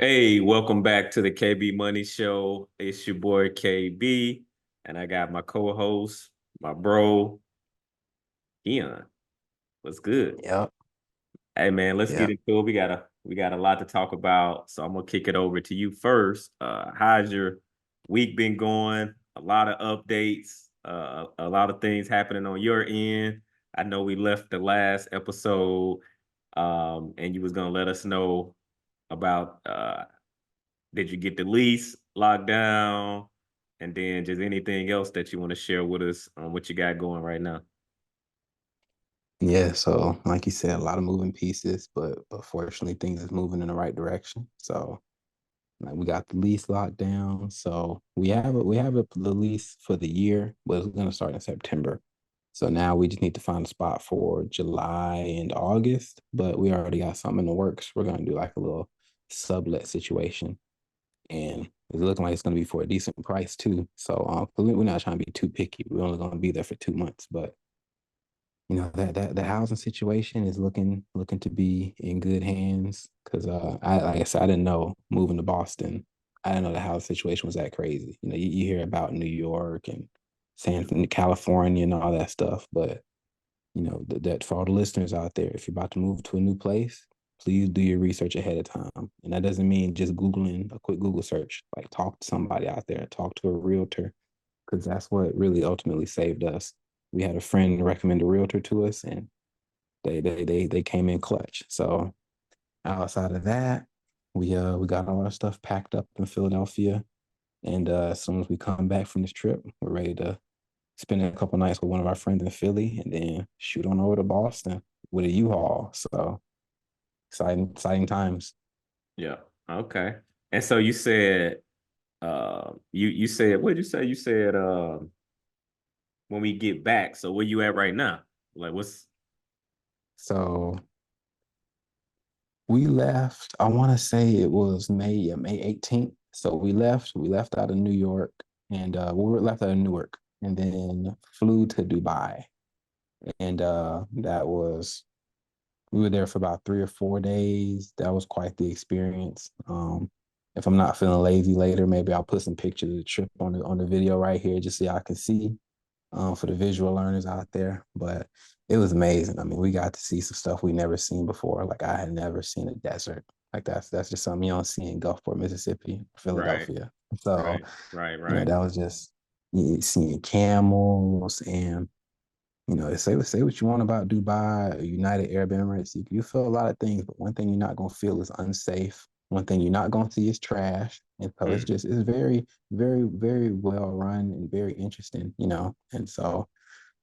Hey, welcome back to the KB Money Show. It's your boy KB, and I got my co-host, my bro, Keon. What's good? Yep, Hey man, let's get yep. into it. We got a lot to talk about, so I'm gonna kick it over to you first. How's your week been going? A lot of updates, a lot of things happening on your end. I know we left the last episode, and you was gonna let us know about did you get the lease locked down? And then just anything else that you want to share with us on what you got going right now. Yeah, so like you said, a lot of moving pieces, but fortunately things is moving in the right direction. So like we got the lease locked down. So we have the lease for the year, but it's gonna start in September. So now we just need to find a spot for July and August, but we already got something in the works. We're gonna do like a little sublet situation. And it's looking like it's gonna be for a decent price too. So we're not trying to be too picky. We're only gonna be there for 2 months, but that the housing situation is looking to be in good hands because I like I said I didn't know moving to Boston. I didn't know the housing situation was that crazy. You hear about New York and California and all that stuff, but that for all the listeners out there, if you're about to move to a new place, please do your research ahead of time. And that doesn't mean just Googling a quick Google search. Like talk to somebody out there, talk to a realtor, because that's what really ultimately saved us. We had a friend recommend a realtor to us, and they came in clutch. So outside of that, we got all our stuff packed up in Philadelphia, and as soon as we come back from this trip, we're ready to spend a couple nights with one of our friends in Philly, and then shoot on over to Boston with a U-Haul. So exciting times. Yeah. Okay. And so you said you said what did you say? You said when we get back. So where you at right now? Like what's So we left, I want to say it was May 18th. So we left out of New York and we were left out of Newark and then flew to Dubai. And we were there for about 3 or 4 days. That was quite the experience. If I'm not feeling lazy later, maybe I'll put some pictures of the trip on the video right here just so y'all can see for the visual learners out there. But it was amazing. I mean, we got to see some stuff we never seen before. Like I had never seen a desert. Like that's just something you don't see in Gulfport, Mississippi, right, Philadelphia. So, right, right. that was just seeing camels and say what you want about Dubai or United Arab Emirates. You feel a lot of things, but one thing you're not gonna feel is unsafe. One thing you're not gonna see is trash. And so Mm. it's very, very, very well run and very interesting. And so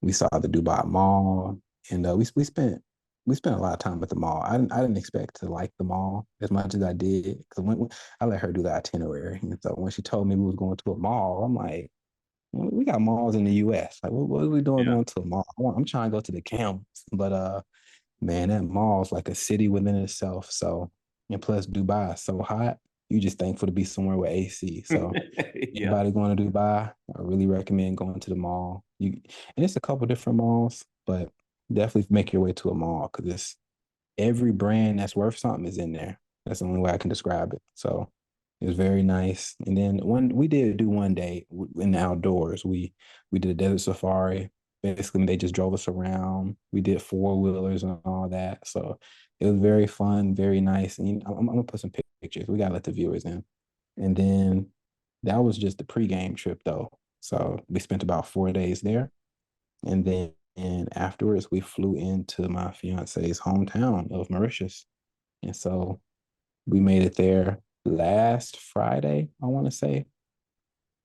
we saw the Dubai Mall, and we spent a lot of time at the mall. I didn't expect to like the mall as much as I did because when I let her do the itinerary, and so when she told me we was going to a mall, I'm like, we got malls in the U.S. Like, what are we doing Yeah. going to a mall? I'm trying to go to the camps, but man, that mall is like a city within itself. So, and plus Dubai is so hot, you just thankful to be somewhere with AC. So, Yeah. anybody going to Dubai, I really recommend going to the mall. And it's a couple different malls, but definitely make your way to a mall because it's every brand that's worth something is in there. That's the only way I can describe it. So it was very nice. And then one we did do one day in the outdoors. We did a desert safari. Basically, they just drove us around. We did four-wheelers and all that. So it was very fun, very nice. And I'm gonna put some pictures. We gotta let the viewers in. And then that was just the pregame trip though. So we spent about 4 days there. And then and afterwards, we flew into my fiance's hometown of Mauritius. And so we made it there last Friday, I want to say.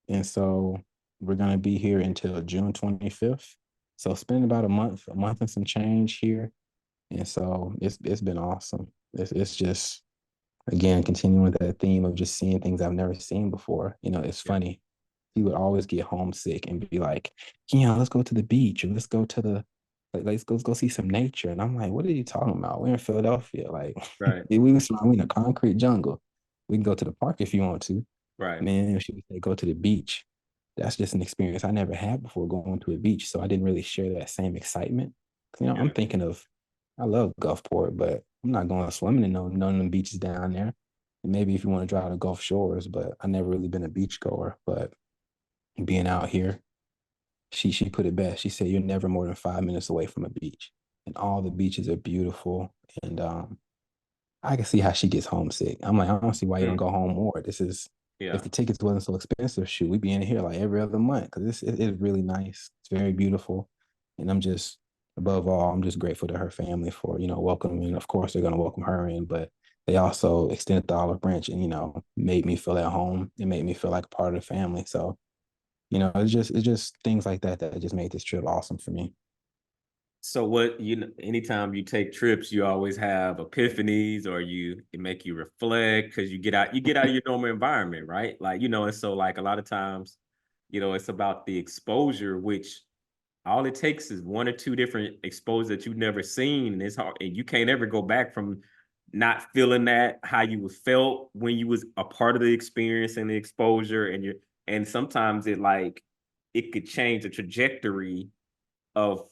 And so we're going to be here until June 25th. So spend about a month and some change here. And so it's been awesome. It's just again continuing with that theme of just seeing things I've never seen before. It's Yeah. funny. He would always get homesick and be like, "Yeah, let's go to the beach or let's go to the like let's go see some nature." And I'm like, "What are you talking about? We're in Philadelphia. Like Right. we in a concrete jungle. We can go to the park if you want to." Right. Man, she would say go to the beach. That's just an experience I never had before going to a beach. So I didn't really share that same excitement. I'm Yeah. thinking of I love Gulfport, but I'm not going swimming in none of them beaches down there. And maybe if you want to drive to Gulf Shores, but I never really been a beach goer. But being out here, she put it best. She said you're never more than 5 minutes away from a beach, and all the beaches are beautiful. And I can see how she gets homesick. I'm like, I don't see why you don't Mm, go home more. This is if yeah. the tickets wasn't so expensive, shoot, we'd be in here like every other month because it's really nice. It's very beautiful, and I'm just above all, I'm just grateful to her family for welcoming. Of course, they're gonna welcome her in, but they also extended the olive branch and made me feel at home. It made me feel like a part of the family. So it's just things like that that just made this trip awesome for me. So what anytime you take trips, you always have epiphanies or it make you reflect because you get out of your normal environment, right? Like, and so like a lot of times, it's about the exposure, which all it takes is one or two different exposures that you've never seen. And it's hard and you can't ever go back from not feeling that how you was felt when you was a part of the experience and the exposure and sometimes it could change the trajectory of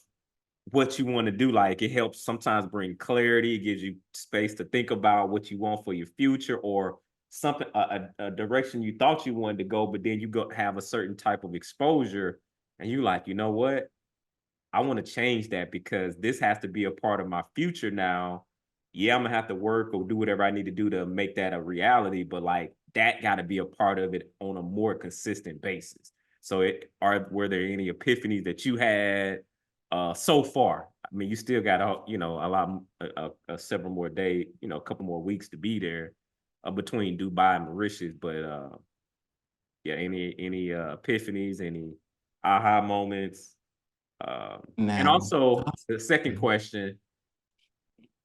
what you want to do. Like it helps sometimes bring clarity, it gives you space to think about what you want for your future or something, a direction you thought you wanted to go, but then you go have a certain type of exposure and you like, you know what? I want to change that because this has to be a part of my future now. Yeah, I'm gonna have to work or do whatever I need to do to make that a reality, but like that got to be a part of it on a more consistent basis. So were there any epiphanies that you had so far? I mean, you still got a lot several more days, a couple more weeks to be there between Dubai and Mauritius, but yeah, any epiphanies, any aha moments? And Now, also the second question,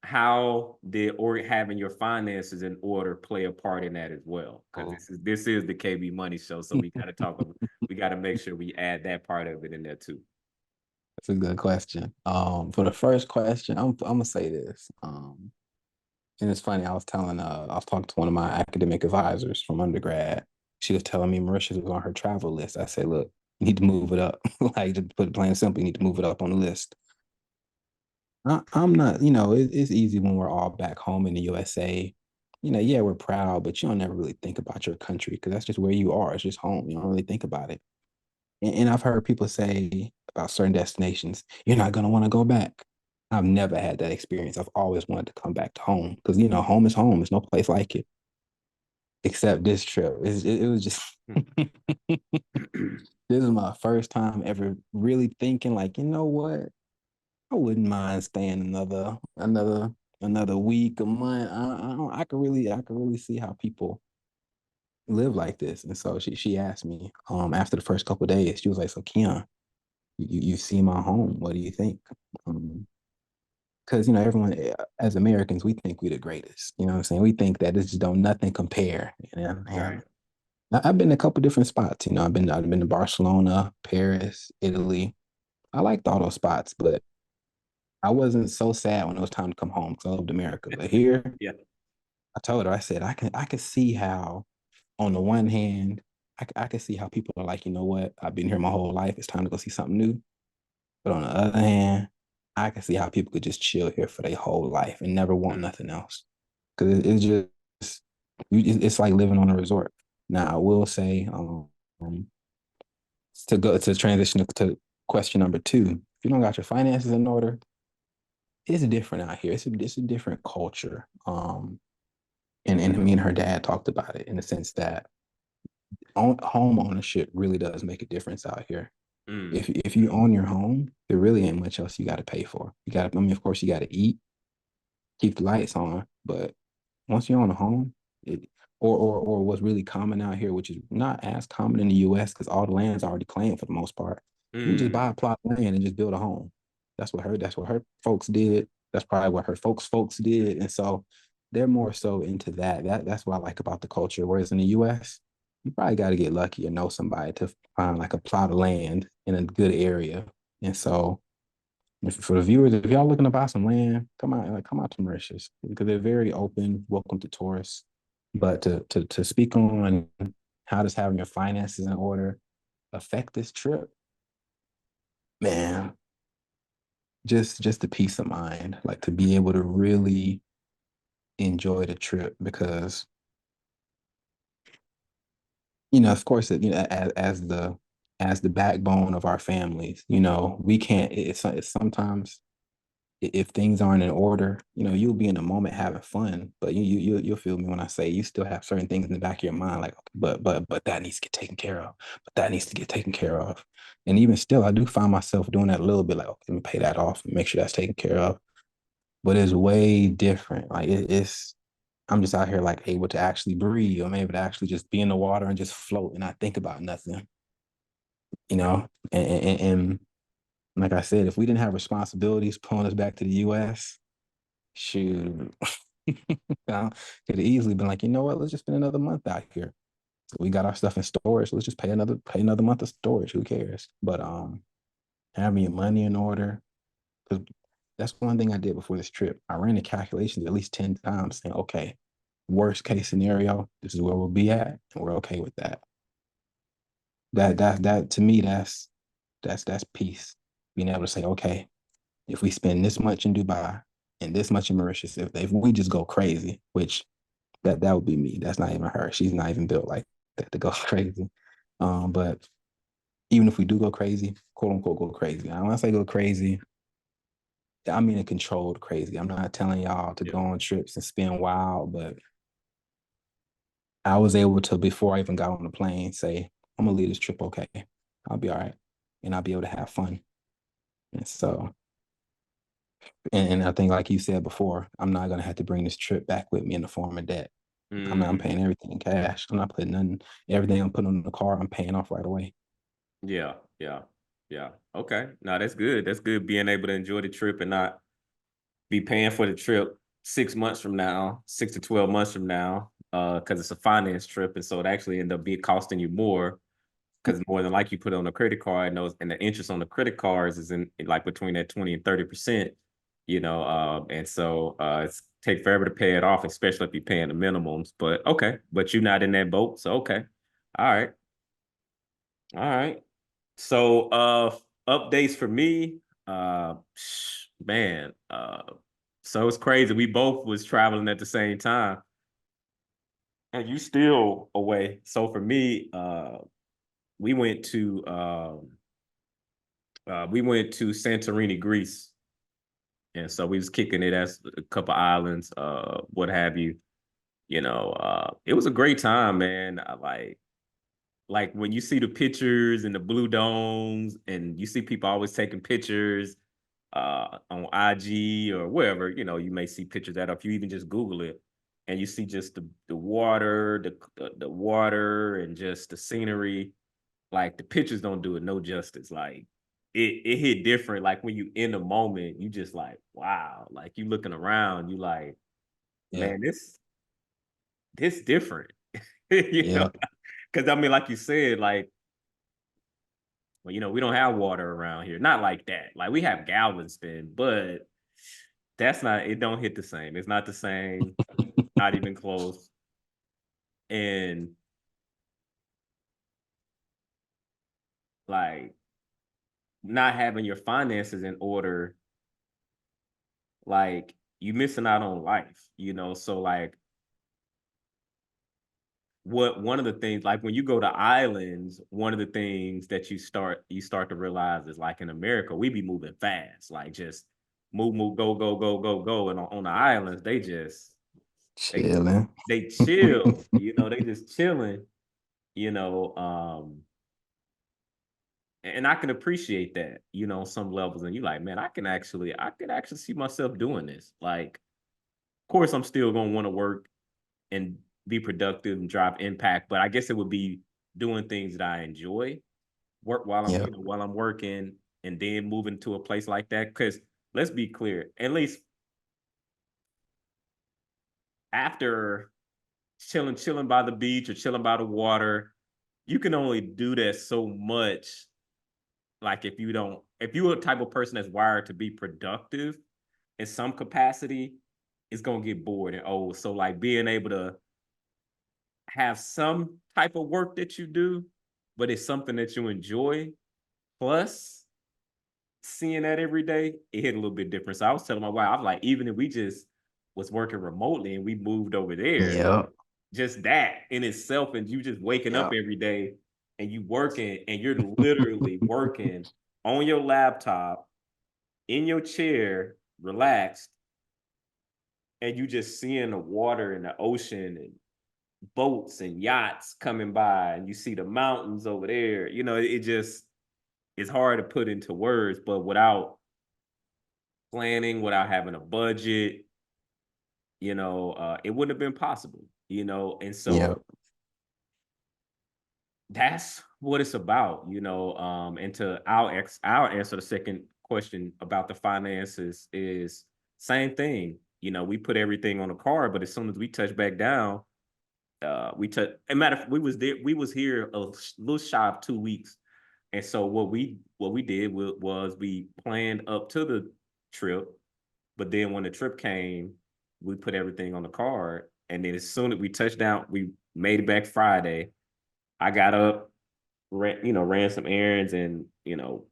how did or having your finances in order play a part in that as well? Because oh, this is the KB Money Show, so we got to make sure we add that part of it in there too. that's a good question. For the first question, I'm gonna say this. And it's funny, I was talking to one of my academic advisors from undergrad. She was telling me Mauritius was on her travel list. I said, look, you need to move it up. Like to put it plain and simple, you need to move it up on the list. I'm not, it's easy when we're all back home in the USA. Yeah, we're proud, but you don't never really think about your country because that's just where you are. It's just home. You don't really think about it. And I've heard people say about certain destinations, you're not going to want to go back. I've never had that experience. I've always wanted to come back to home because, home is home. There's no place like it except this trip. It was just, this is my first time ever really thinking like, you know what? I wouldn't mind staying another week, a month. I could really see how people live like this. And so she asked me after the first couple of days, she was like, so Keon, you see my home. What do you think? Because everyone as Americans, we think we the greatest. You know what I'm saying? We think that this just don't nothing compare. And Right. I've been to a couple different spots. I've been to Barcelona, Paris, Italy. I liked all those spots, but I wasn't so sad when it was time to come home because I loved America. But here, Yeah. I told her, I said, I can see how, on the one hand, I can see how people are like, you know what? I've been here my whole life. It's time to go see something new. But on the other hand, I can see how people could just chill here for their whole life and never want Mm, nothing else. Because it's just, it's like living on a resort. Now, I will say, to go to transition to question number two, if you don't got your finances in order, it's different out here. It's a different culture. And me and her dad talked about it in the sense that home ownership really does make a difference out here. mm, If you own your home, there really ain't much else you got to pay for. I mean, of course, you got to eat, keep the lights on, but once you own a home, it or what's really common out here, which is not as common in the U.S. because all the land's already claimed for the most part. You can just mm, buy a plot of land and just build a home. That's what her folks did. That's probably what her folks did, and so they're more so into that. That's what I like about the culture. Whereas in the U.S., you probably got to get lucky and know somebody to find like a plot of land in a good area, and so for the viewers, if y'all looking to buy some land, come out to Mauritius because they're very open, welcome to tourists. But to speak on how does having your finances in order affect this trip, man, just the peace of mind, like to be able to really enjoy the trip because of course, as the backbone of our families, we can't. It's sometimes if things aren't in order, you'll be in the moment having fun, but you'll feel me when I say you still have certain things in the back of your mind, like, okay, but that needs to get taken care of, but that needs to get taken care of, and even still, I do find myself doing that a little bit, like, okay, let me pay that off and make sure that's taken care of, but it's way different. Like it's, I'm just out here like able to actually breathe. I'm able to actually just be in the water and just float and not think about nothing, and like I said, if we didn't have responsibilities pulling us back to the US, shoot, I could have easily been like, you know what, let's just spend another month out here. So we got our stuff in storage. Let's just pay another month of storage. Who cares? But having your money in order, because that's one thing I did before this trip. I ran the calculations at least 10 times saying, okay, worst case scenario, this is where we'll be at, and we're okay with that. That to me, that's peace. Being able to say, okay, if we spend this much in Dubai and this much in Mauritius, if we just go crazy, which that would be me. That's not even her. She's not even built like that to go crazy. But even if we do go crazy, quote unquote, go crazy. I when I say go crazy, I mean a controlled crazy. I'm not telling y'all to Yeah. go on trips and spend wild, but I was able to, before I even got on the plane, say, I'm gonna leave this trip okay. I'll be all right. And I'll be able to have fun. And so, and I think like you said before, I'm not gonna have to bring this trip back with me in the form of debt. I'm Mm, paying everything in cash. I'm not putting nothing, everything I'm putting on the car, I'm paying off right away. yeah, yeah, yeah. Okay. No, that's good. That's good being able to enjoy the trip and not be paying for the trip 6 months from now, 6 to 12 months from now, because it's a finance trip, and so it actually end up be costing you more because more than like you put it on a credit card, and those and the interest on the credit cards is in like between that 20 and 30%, and so it's take forever to pay it off, especially if you're paying the minimums. But okay, but you're not in that boat, so okay, all right, all right. So updates for me, man, so it's crazy. We both was traveling at the same time, and you still away. So for me, we went to Santorini, Greece, and so we was kicking it as a couple islands, what have you. It was a great time, man. Like when you see the pictures and the blue domes, and you see people always taking pictures on IG or wherever, you may see pictures that, or if you even just Google it, and you see just the water, the water, and just the scenery. Like the pictures don't do it no justice. Like it hit different. Like when you in the moment, you just like, wow. Like you looking around, you like, Yeah. man, this different. you know, Yeah. because I mean, like you said, like, well, we don't have water around here. Not like that. Like we have Galveston, but that's not, it don't hit the same. It's not the same, not even close. And like not having your finances in order, like you missing out on life. So like what one of the things, like when you go to islands, one of the things that you start to realize is like in America, we be moving fast, like just move, go, go, go, go, go. And on the islands, they Chilling. they chill, they just chilling, you know. And I can appreciate that, on some levels. And you like, man, I could actually see myself doing this. Like, of course, I'm still gonna want to work and be productive and drive impact, but I guess it would be doing things that I enjoy, work while I'm, Yeah. while I'm working, and then moving to a place like that. Because let's be clear, at least after chilling by the beach or chilling by the water, you can only do that so much. Like if you're a type of person that's wired to be productive in some capacity, it's gonna get bored and old. So like being able to have some type of work that you do, but it's something that you enjoy, plus seeing that every day, it hit a little bit different. So I was telling my wife, I was like, even if we just was working remotely and we moved over there, Yeah. just that in itself, and you just waking up Yeah. every day and you working and you're literally working on your laptop in your chair, relaxed, and you just seeing the water and the ocean and boats and yachts coming by, and you see the mountains over there. You know, it just it's hard to put into words, but without planning, without having a budget, it wouldn't have been possible, and Yeah. so that's what it's about, and I'll answer the second question about the finances is same thing. We put everything on a card, but as soon as we touch back down, we took a matter of we was here a little shy of 2 weeks. And so what we did was we planned up to the trip, but then when the trip came, we put everything on the card. And then as soon as we touched down, we made it back Friday. I got up, ran some errands and,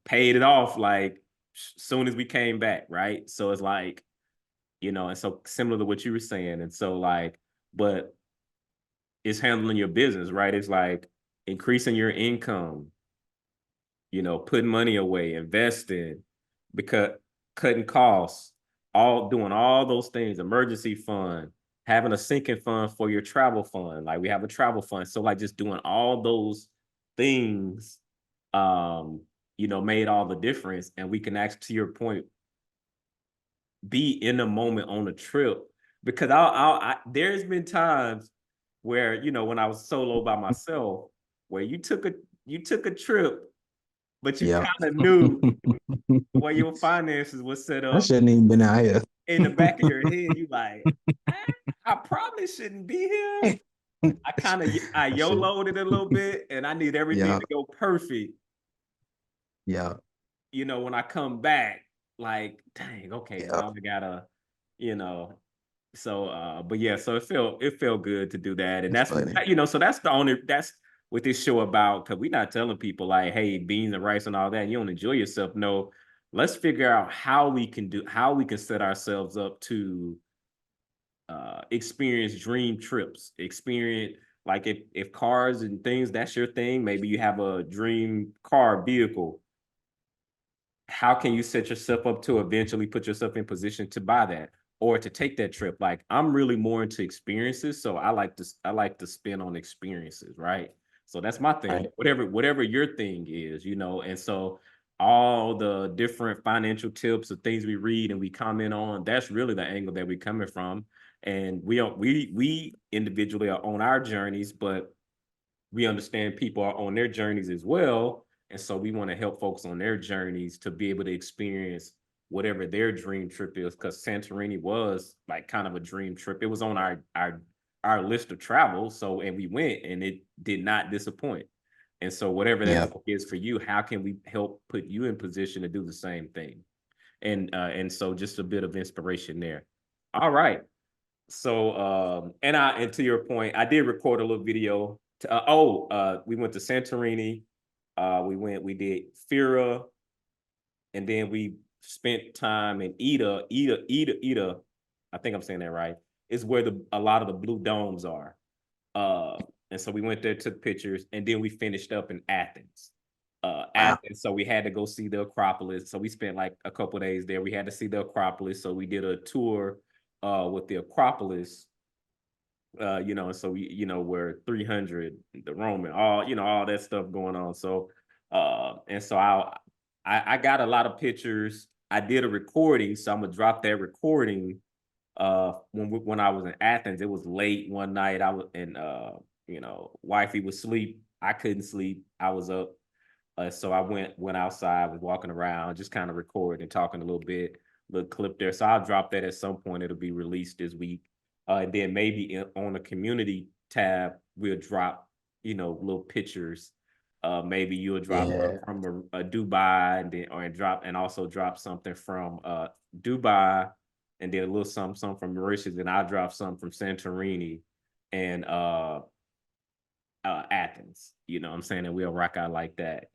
paid it off like soon as we came back, right? So it's like, and so similar to what you were saying. And so like, but it's handling your business, right? It's like increasing your income, putting money away, investing, because cutting costs, all doing all those things, emergency fund, having a sinking fund for your travel fund. Like we have a travel fund. So like just doing all those things, made all the difference. And we can actually, to your point, be in the moment on a trip. Because there's been times where, when I was solo by myself, where you took a trip, but you Yeah. kind of knew where your finances was set I up shouldn't even been out here. in the back of your head. You like, I probably shouldn't be here. I I should. YOLO'd it a little bit, and I need everything Yeah. to go perfect. Yeah. When I come back, like, dang, okay, Yeah. now I gotta, you know. So, but yeah, so it felt good to do that, and That's funny. so that's what this show about. Because we're not telling people like, hey, beans and rice and all that, you don't enjoy yourself. No, let's figure out how we can set ourselves up to experience dream trips. Experience like if cars and things that's your thing. Maybe you have a dream car vehicle. How can you set yourself up to eventually put yourself in position to buy that or to take that trip? Like I'm really more into experiences, so I like to spend on experiences, right? So that's my thing. Right. Whatever your thing is, and so all the different financial tips or things we read and we comment on, that's really the angle that we're coming from. And we individually are on our journeys, but we understand people are on their journeys as well. And so we want to help folks on their journeys to be able to experience whatever their dream trip is. Because Santorini was like kind of a dream trip. It was on our list of travel. So and we went and it did not disappoint. And so whatever that Yeah. book is for you, how can we help put you in position to do the same thing? And so just a bit of inspiration there. All right. So and to your point, I did record a little video. We went to Santorini. We did Fira, and then we spent time in Ida. I think I'm saying that right. Is where a lot of the blue domes are. And so we went there, took pictures, and then we finished up in Athens. Wow. Athens, so we had to go see the Acropolis. So we spent like a couple days there. We had to see the Acropolis. So we did a tour with the Acropolis. And so we're 300, the Roman, all that stuff going on. So, and so I got a lot of pictures. I did a recording, so I'm gonna drop that recording. When I was in Athens, it was late one night. I was and wifey was asleep. I couldn't sleep. I was up. So I went outside, was walking around, just kind of recording and talking a little clip there. So I'll drop that at some point. It'll be released this week. And then maybe on the community tab, we'll drop, little pictures. Maybe you'll drop Yeah. from a Dubai and also drop something from Dubai and then a little something from Mauritius, and I'll drop something from Santorini and Athens. You know what I'm saying? And we'll rock out like that.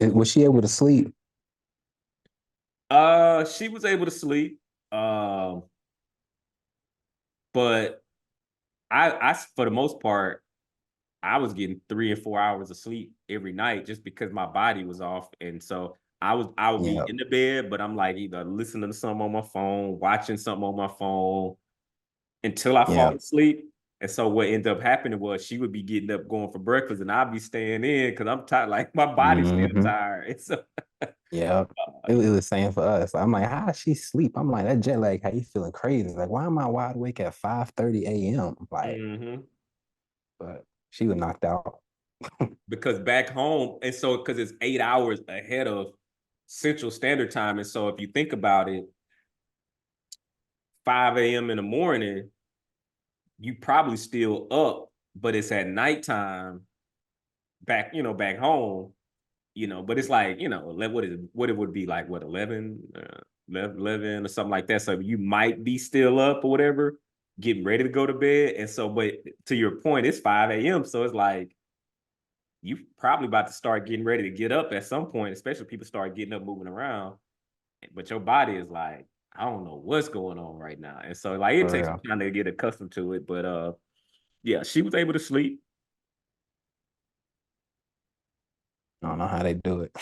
Was she able to sleep? She was able to sleep. But for the most part, I was getting 3 and 4 hours of sleep every night just because my body was off. And so I would be Yeah, in the bed, but I'm like either listening to something on my phone, watching something on my phone until I yeah. fall asleep. And so what ended up happening was she would be getting up going for breakfast and I'd be staying in because I'm tired, like my body's still Hmm. tired. And so Yeah. It was the same for us. I'm like, how does she sleep? I'm like, that jet lag, how you feeling crazy? Like, why am I wide awake at 5:30 a.m.? Like, mhm. but she was knocked out. Because back home, and so because it's 8 hours ahead of Central Standard Time. And so if you think about it, 5 a.m. in the morning, you probably still up, but it's at nighttime back, back home, but it's like, what it would be like, what, 11, 11 or something like that. So you might be still up or whatever, getting ready to go to bed. And so, but to your point, it's 5 a.m. So it's like, you probably about to start getting ready to get up at some point, especially people start getting up, moving around. But your body is like, I don't know what's going on right now. And so like it For takes real. time to get accustomed to it. But yeah, she was able to sleep. I don't know how they do it.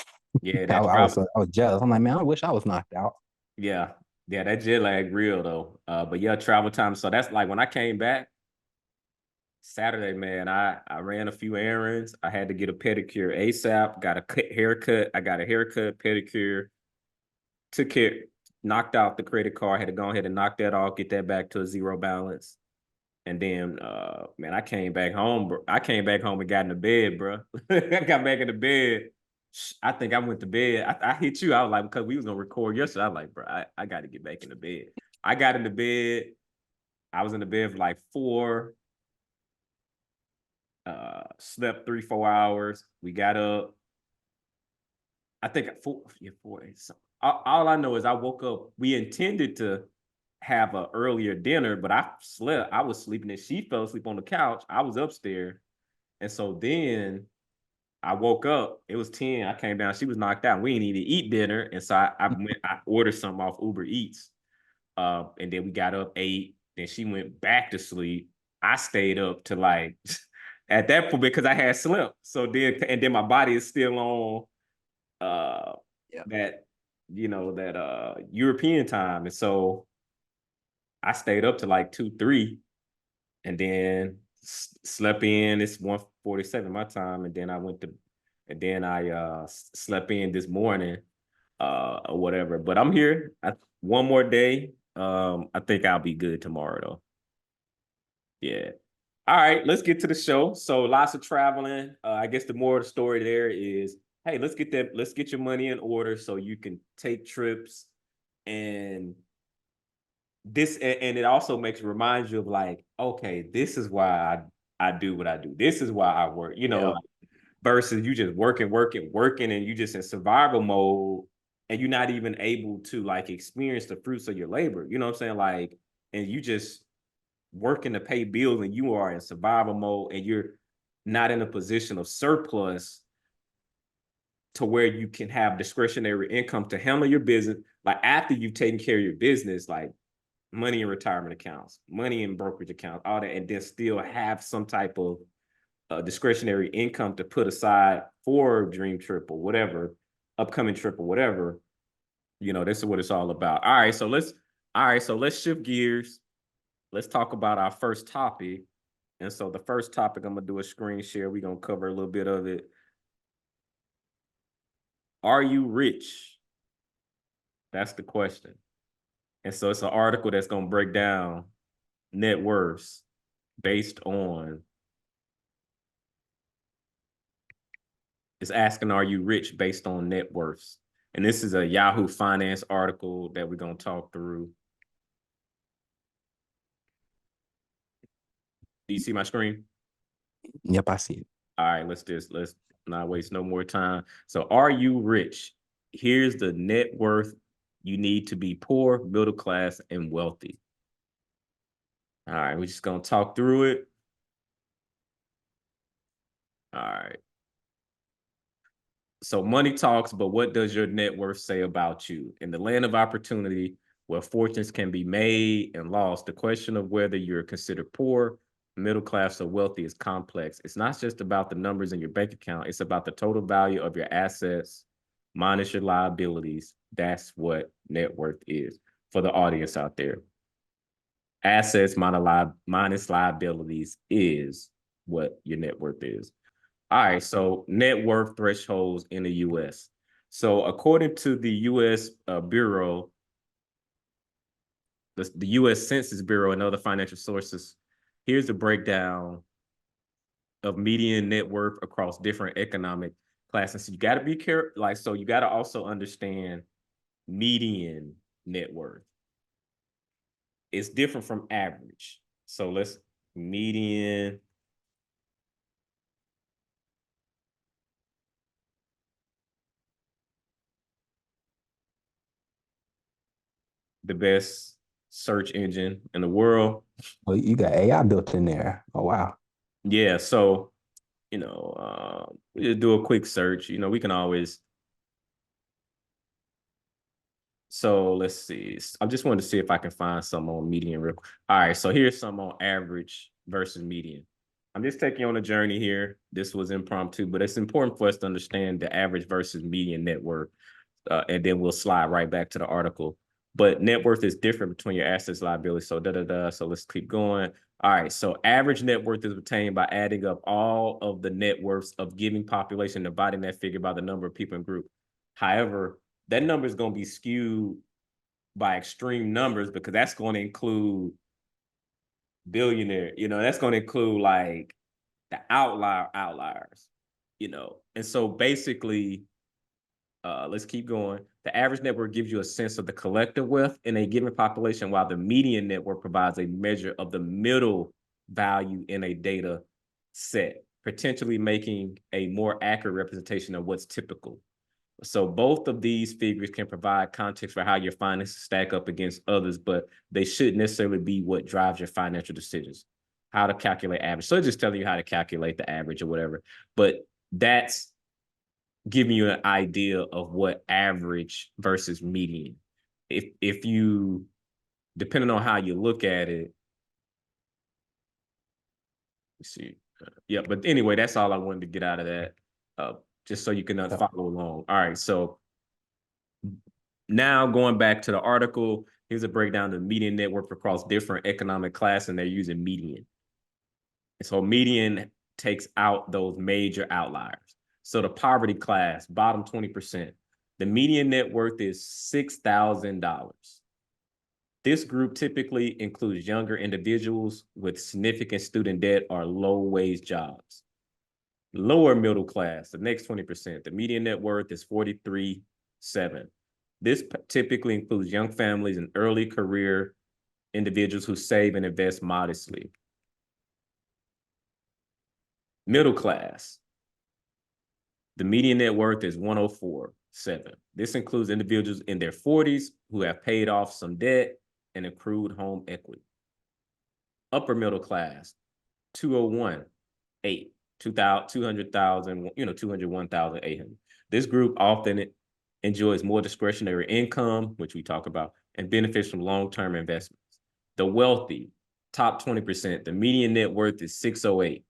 Yeah, I, that I was travel. I was jealous. I'm like, man, I wish I was knocked out. Yeah. Yeah, that jet lag real though. But yeah, travel time. So that's like when I came back Saturday, man, I ran a few errands. I had to get a pedicure ASAP, got a haircut. I got a haircut, pedicure, took care, knocked out the credit card, had to go ahead and knock that off, get that back to a zero balance. And then, man, I came back home. Bro. I came back home and got in the bed, bro. I got back in the bed. I think I went to bed. I hit you. I was like, because we was gonna record yesterday. I was like, bro, I got to get back in the bed. I got in the bed. I was in the bed for like 4. Slept 3 4 hours. We got up. I think 4, yeah, 4. So all I know is I woke up. We intended to have a earlier dinner, but I slept. I was sleeping and she fell asleep on the couch. I was upstairs. And so then I woke up. It was 10. I came down. She was knocked out. We didn't even eat dinner. And so I ordered something off Uber Eats. And then we got up, ate. Then she went back to sleep. I stayed up to like at that point because I had slept. So then my body is still on uh Yeah. that European time. And so I stayed up to like 2, 3 and then slept in. It's 1:47 my time, and then I slept in this morning, or whatever. But I'm here. One more day. I think I'll be good tomorrow though. Yeah. All right, let's get to the show. So lots of traveling. I guess the more of the story there is, hey, let's get your money in order so you can take trips and and it also reminds you of like, okay, this is why I do what I do. This is why I work, Yeah. like, versus you just working, and you just in survival mode and you're not even able to like experience the fruits of your labor. You know what I'm saying? Like, and you just working to pay bills and you are in survival mode and you're not in a position of surplus to where you can have discretionary income to handle your business. Like after you've taken care of your business, like money in retirement accounts, money in brokerage accounts, all that, and then still have some type of discretionary income to put aside for a dream trip or whatever, upcoming trip or whatever. This is what it's all about. All right, so let's shift gears. Let's talk about our first topic. And so the first topic, I'm gonna do a screen share. We're gonna cover a little bit of it. Are you rich? That's the question. And so it's an article that's gonna break down net worths based on It's asking, are you rich based on net worths? And this is a Yahoo Finance article that we're going to talk through. Do you see my screen? Yep, I see it. All right, let's not waste no more time. So, are you rich? Here's the net worth you need to be poor, middle class, and wealthy. All right, we're just going to talk through it. All right. So money talks, but what does your net worth say about you? In the land of opportunity, where fortunes can be made and lost, the question of whether you're considered poor, middle class or wealthy is complex. It's not just about the numbers in your bank account. It's about the total value of your assets minus your liabilities. That's what net worth is for the audience out there. Assets minus liabilities is what your net worth is. All right, so net worth thresholds in the U.S. So according to the U.S. Bureau, the U.S. Census Bureau and other financial sources, here's a breakdown of median net worth across different economic classes. So you got to be careful, like, so you got to also understand median net worth. It's different from average. So let's median. The best search engine in the world. Oh, you got AI built in there. Oh wow. Yeah, so we just do a quick search. We can always. So let's see. I just wanted to see if I can find some on median real quick. All right, so here's some on average versus median. I'm just taking you on a journey here. This was impromptu, but it's important for us to understand the average versus median net worth. And then we'll slide right back to the article. But net worth is different between your assets, liabilities. So So let's keep going. All right. So average net worth is obtained by adding up all of the net worths of giving population, dividing that figure by the number of people in group. However, that number is going to be skewed by extreme numbers because that's going to include billionaire. That's going to include like the outliers. And so basically, let's keep going. The average network gives you a sense of the collective wealth in a given population, while the median network provides a measure of the middle value in a data set, potentially making a more accurate representation of what's typical. So both of these figures can provide context for how your finances stack up against others, but they shouldn't necessarily be what drives your financial decisions. How to calculate average. So it's just telling you how to calculate the average or whatever. But that's giving you an idea of what average versus median. If you, depending on how you look at it, let's see. Yeah, but anyway, that's all I wanted to get out of that, just so you can follow along. All right, so now going back to the article, here's a breakdown of the median network across different economic classes, and they're using median. And so median takes out those major outliers. So the poverty class, bottom 20%, the median net worth is $6,000. This group typically includes younger individuals with significant student debt or low-wage jobs. Lower middle class, the next 20%, the median net worth is $43,700. This typically includes young families and early career individuals who save and invest modestly. Middle class, the median net worth is $104,700. This includes individuals in their 40s who have paid off some debt and accrued home equity. Upper middle class, 201,800, 200,000, 201,800. This group often enjoys more discretionary income, which we talk about, and benefits from long-term investments. The wealthy, top 20%, the median net worth is 608.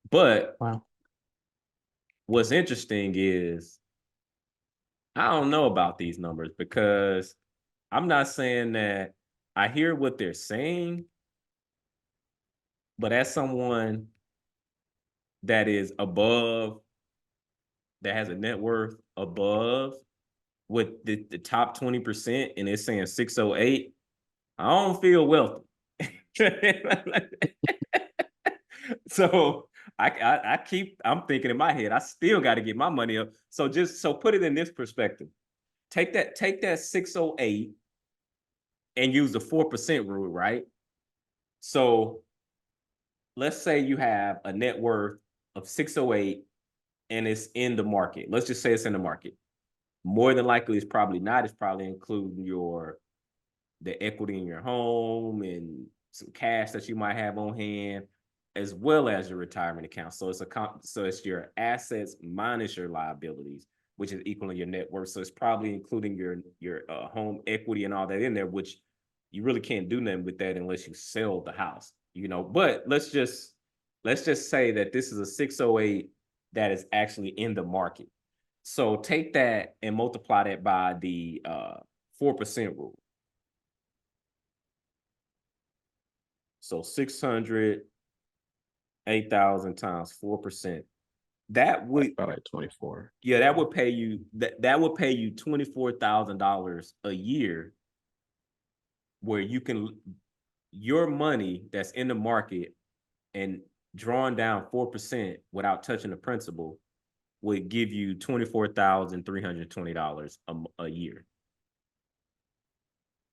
But wow. What's interesting is I don't know about these numbers because I'm not saying that I hear what they're saying, but as someone that is above, that has a net worth above with the top 20% and it's saying 608, I don't feel wealthy. So I'm thinking in my head, I still got to get my money up. So put it in this perspective. Take that 608 and use the 4% rule, right? So let's say you have a net worth of 608 and it's in the market. Let's just say it's in the market. More than likely, it's probably not. It's probably including the equity in your home and some cash that you might have on hand, as well as your retirement account. So it's your assets minus your liabilities, which is equal to your net worth. So it's probably including your home equity and all that in there, which you really can't do nothing with that unless you sell the house, you know. But let's just say that this is a 608 that is actually in the market. So take that and multiply that by the 4% rule. So 600, 8,000 times 4%. That would, About like 24. yeah, that would pay you that would pay you $24,000 a year, where you can, your money that's in the market and drawing down 4% without touching the principal would give you $24,320 a year.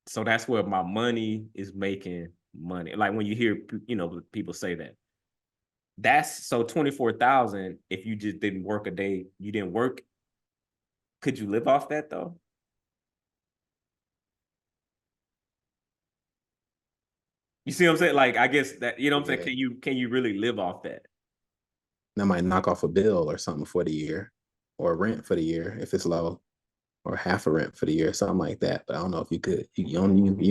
So that's where my money is making money. Like when you hear, you know, people say that. That's so 24,000. If you just didn't work a day, you didn't work. Could you live off that though? You see what I'm saying? Like, I guess that, you know what I'm saying? Yeah. Can you really live off that? That might knock off a bill or something for the year, or rent for the year if it's low, or half a rent for the year, something like that. But I don't know if you could. You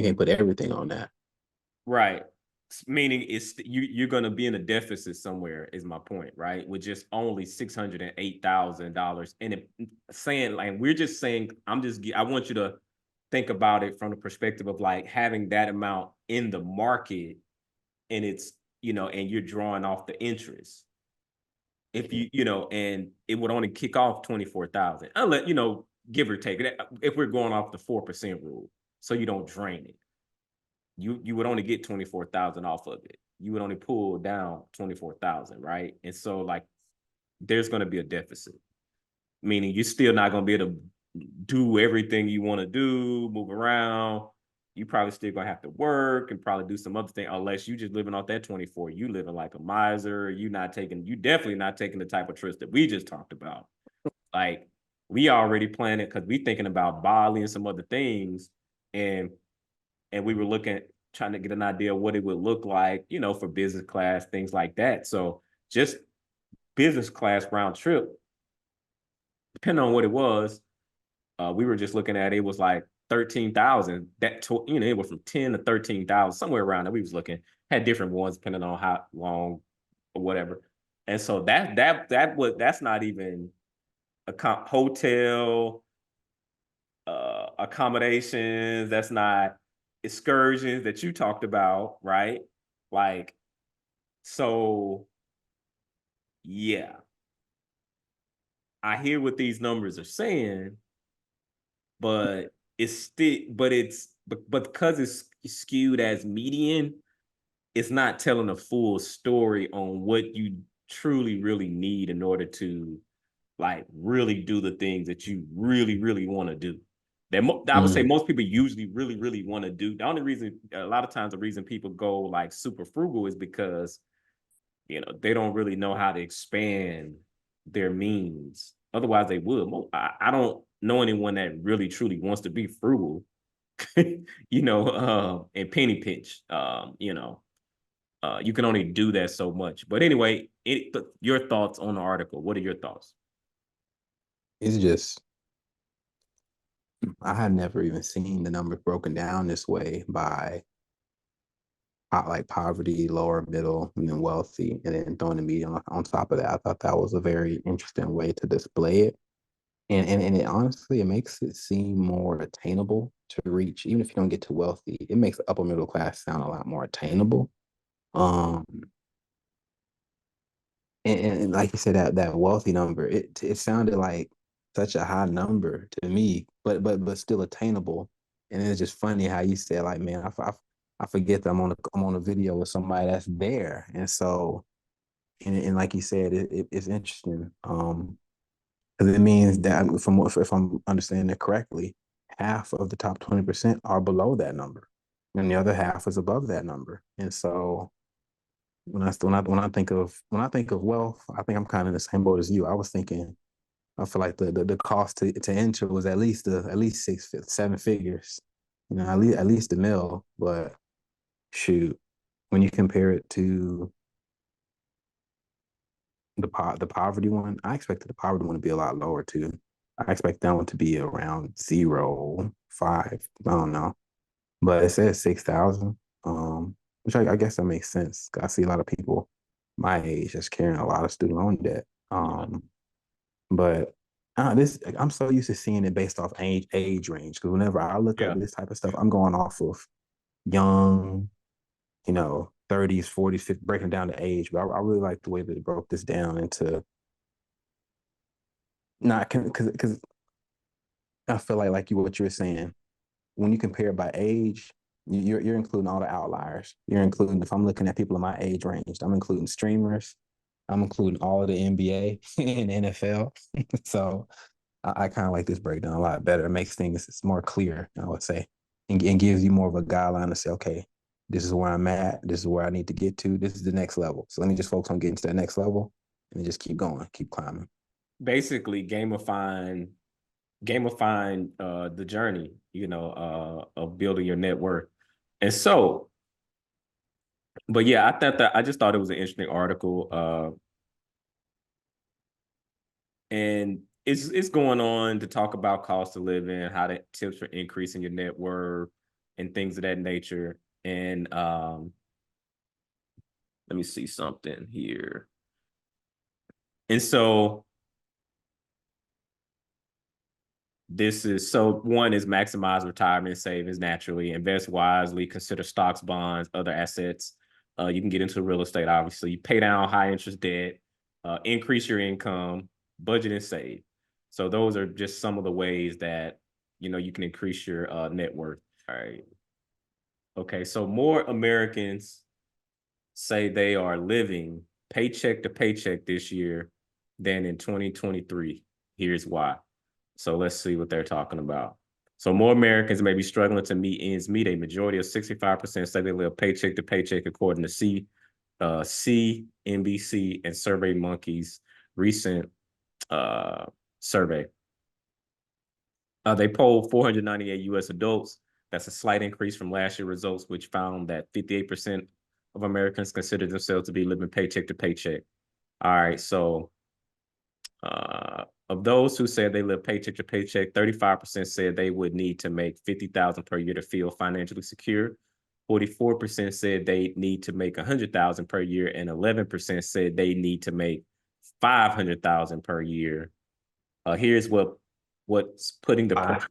can't put everything on that. Right. Meaning it's you're gonna be in a deficit somewhere, is my point, right? With just only $608,000. And it, saying like, we're just saying, I want you to think about it from the perspective of like having that amount in the market, and it's, you know, and you're drawing off the interest. If you know, and it would only kick off 24,000, unless, you know, give or take it, if we're going off the 4% rule, so you don't drain it. You would only get 24,000 off of it. You would only pull down 24,000, right? And so like there's going to be a deficit, meaning you're still not going to be able to do everything you want to do, move around. You probably still gonna have to work and probably do some other thing, unless you just living off that 24. You living like a miser. You definitely not taking the type of trips that we just talked about. Like, we already planning because we thinking about Bali and some other things, and we were trying to get an idea of what it would look like, you know, for business class, things like that. So just business class round trip, depending on what it was, we were just looking at, it was like 13,000. You know, it was from 10 to 13,000, somewhere around there. We was looking, had different ones depending on how long or whatever. And so that's not even a hotel, accommodations. That's not excursions that you talked about, right? Like, so yeah, I hear what these numbers are saying, but it's still, but because it's skewed as median, it's not telling a full story on what you truly really need in order to like really do the things that you really really want to do. I would say most people usually really really want to do. The only reason, a lot of times, the reason people go like super frugal is because, you know, they don't really know how to expand their means. Otherwise, they would. I don't know anyone that really truly wants to be frugal, you know, and penny pinch. You know, you can only do that so much. But anyway, your thoughts on the article? What are your thoughts? It's just, I had never even seen the numbers broken down this way by like poverty, lower middle, and then wealthy, and then throwing the median on top of that. I thought that was a very interesting way to display it. And it honestly, it makes it seem more attainable to reach, even if you don't get to wealthy. It makes the upper middle class sound a lot more attainable. Um, and like you said, that wealthy number, it sounded like such a high number to me, but still attainable. And it's just funny how you said, like, man, I forget that I'm on a video with somebody that's there, and so, and like you said, it's interesting. Because it means that, if I'm understanding it correctly, half of the top 20% are below that number, and the other half is above that number. And so when I think of wealth, I think I'm kind of in the same boat as you. I was thinking, I feel like the cost to enter was at least seven figures, you know, at least a mil. But shoot, when you compare it to the poverty one, I expected the poverty one to be a lot lower too. I expect that one to be around 0.5. I don't know. but it says 6,000. Which I guess that makes sense. I see a lot of people my age just carrying a lot of student loan debt. Yeah. But this I'm so used to seeing it based off age range because whenever I look up Yeah. this type of stuff, I'm going off of young, 30s, 40s, 50s, breaking down the age. But I really like the way that it broke this down into not because I feel like what you were saying when you compare it by age, you're including all the outliers. You're including if I'm looking at people in my age range, I'm including streamers. I'm including all of the NBA and NFL. So I kind of like this breakdown a lot better. It makes things it's more clear, I would say, and gives you more of a guideline to say, okay, this is where I'm at. This is where I need to get to. This is the next level. So let me just focus on getting to that next level and just keep going, keep climbing. Basically gamifying the journey, of building your net worth. And so, but yeah, I just thought it was an interesting article. And it's going on to talk about cost of living, how to tips for increasing your net worth and things of that nature. And let me see something here. And so one is maximize retirement savings naturally, invest wisely, consider stocks, bonds, other assets. You can get into real estate, obviously. Pay down high interest debt, increase your income, budget and save. So those are just some of the ways that you can increase your net worth. All right. Okay, so more Americans say they are living paycheck to paycheck this year than in 2023. Here's why. So let's see what they're talking about. So more Americans may be struggling to meet ends meet. A majority of 65% say they live paycheck to paycheck, according to CNBC and SurveyMonkey's recent survey. They polled 498 U.S. adults. That's a slight increase from last year's results, which found that 58% of Americans consider themselves to be living paycheck to paycheck. All right, so of those who said they live paycheck to paycheck, 35% said they would need to make 50,000 per year to feel financially secure. 44% said they need to make 100,000 per year, and 11% said they need to make 500,000 per year. Here's what's putting the pressure.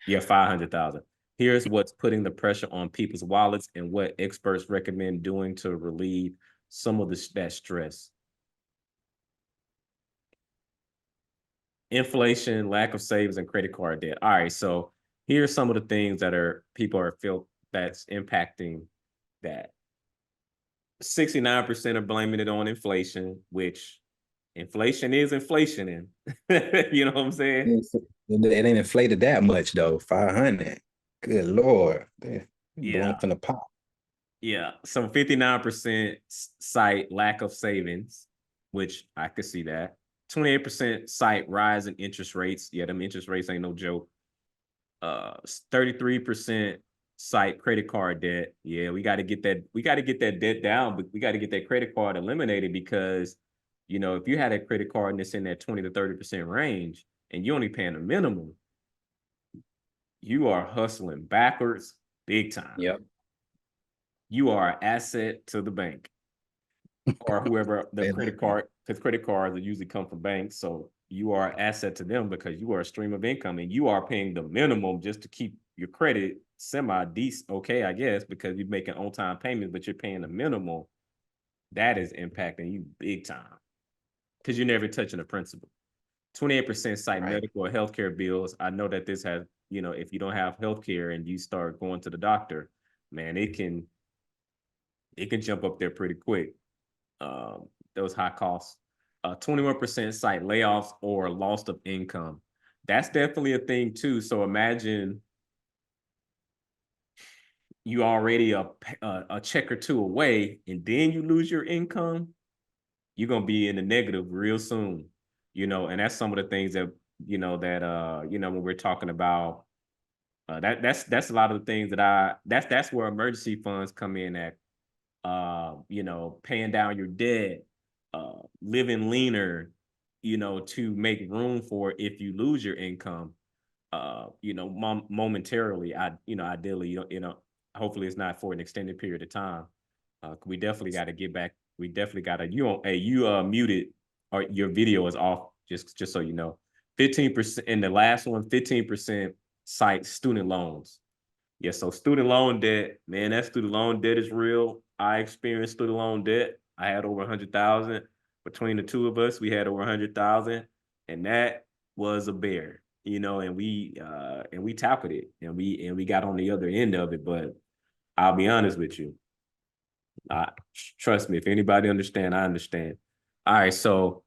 Yeah, 500,000. Here's what's putting the pressure on people's wallets and what experts recommend doing to relieve some of that stress. Inflation, lack of savings, and credit card debt. All right, so here's some of the things that people are feel that's impacting that. 69% are blaming it on inflation, which inflation is inflation in. You know what I'm saying? It ain't inflated that much though. 500. Good Lord. Yeah. Blown from the pot. Yeah. So 59% cite lack of savings, which I could see that. 28% cite rise in interest rates. Yeah, them interest rates ain't no joke. 33% cite credit card debt. Yeah, we got to get that debt down, but we got to get that credit card eliminated because if you had a credit card and it's in that 20 to 30% range and you only paying a minimum, you are hustling backwards big time. Yep. You are an asset to the bank or whoever the credit card, because credit cards usually come from banks. So you are an asset to them because you are a stream of income and you are paying the minimum just to keep your credit semi-decent, okay, I guess, because you're making on-time payments, but you're paying the minimum. That is impacting you big time because you're never touching the principal. 28% cite medical or healthcare bills. I know that this has, if you don't have healthcare and you start going to the doctor, man, it can jump up there pretty quick. Those high costs. 21% cite layoffs or loss of income. That's definitely a thing too. So imagine you already a check or two away, and then you lose your income. You're gonna be in the negative real soon. And that's some of the things that when we're talking about that's a lot of the things that's where emergency funds come in at. Paying down your debt, living leaner, to make room for if you lose your income. momentarily, ideally, hopefully it's not for an extended period of time. We definitely got to get back. We definitely got to, you muted, or your video is off, just so you know. 15% in the last one, 15% cite student loans. Yeah, so student loan debt, man, that student loan debt is real. I experienced student loan debt. I had over 100,000. Between the two of us, we had over 100,000, and that was a bear, and we tackled it, and we got on the other end of it. But I'll be honest with you, trust me, if anybody understand, I understand. All right, so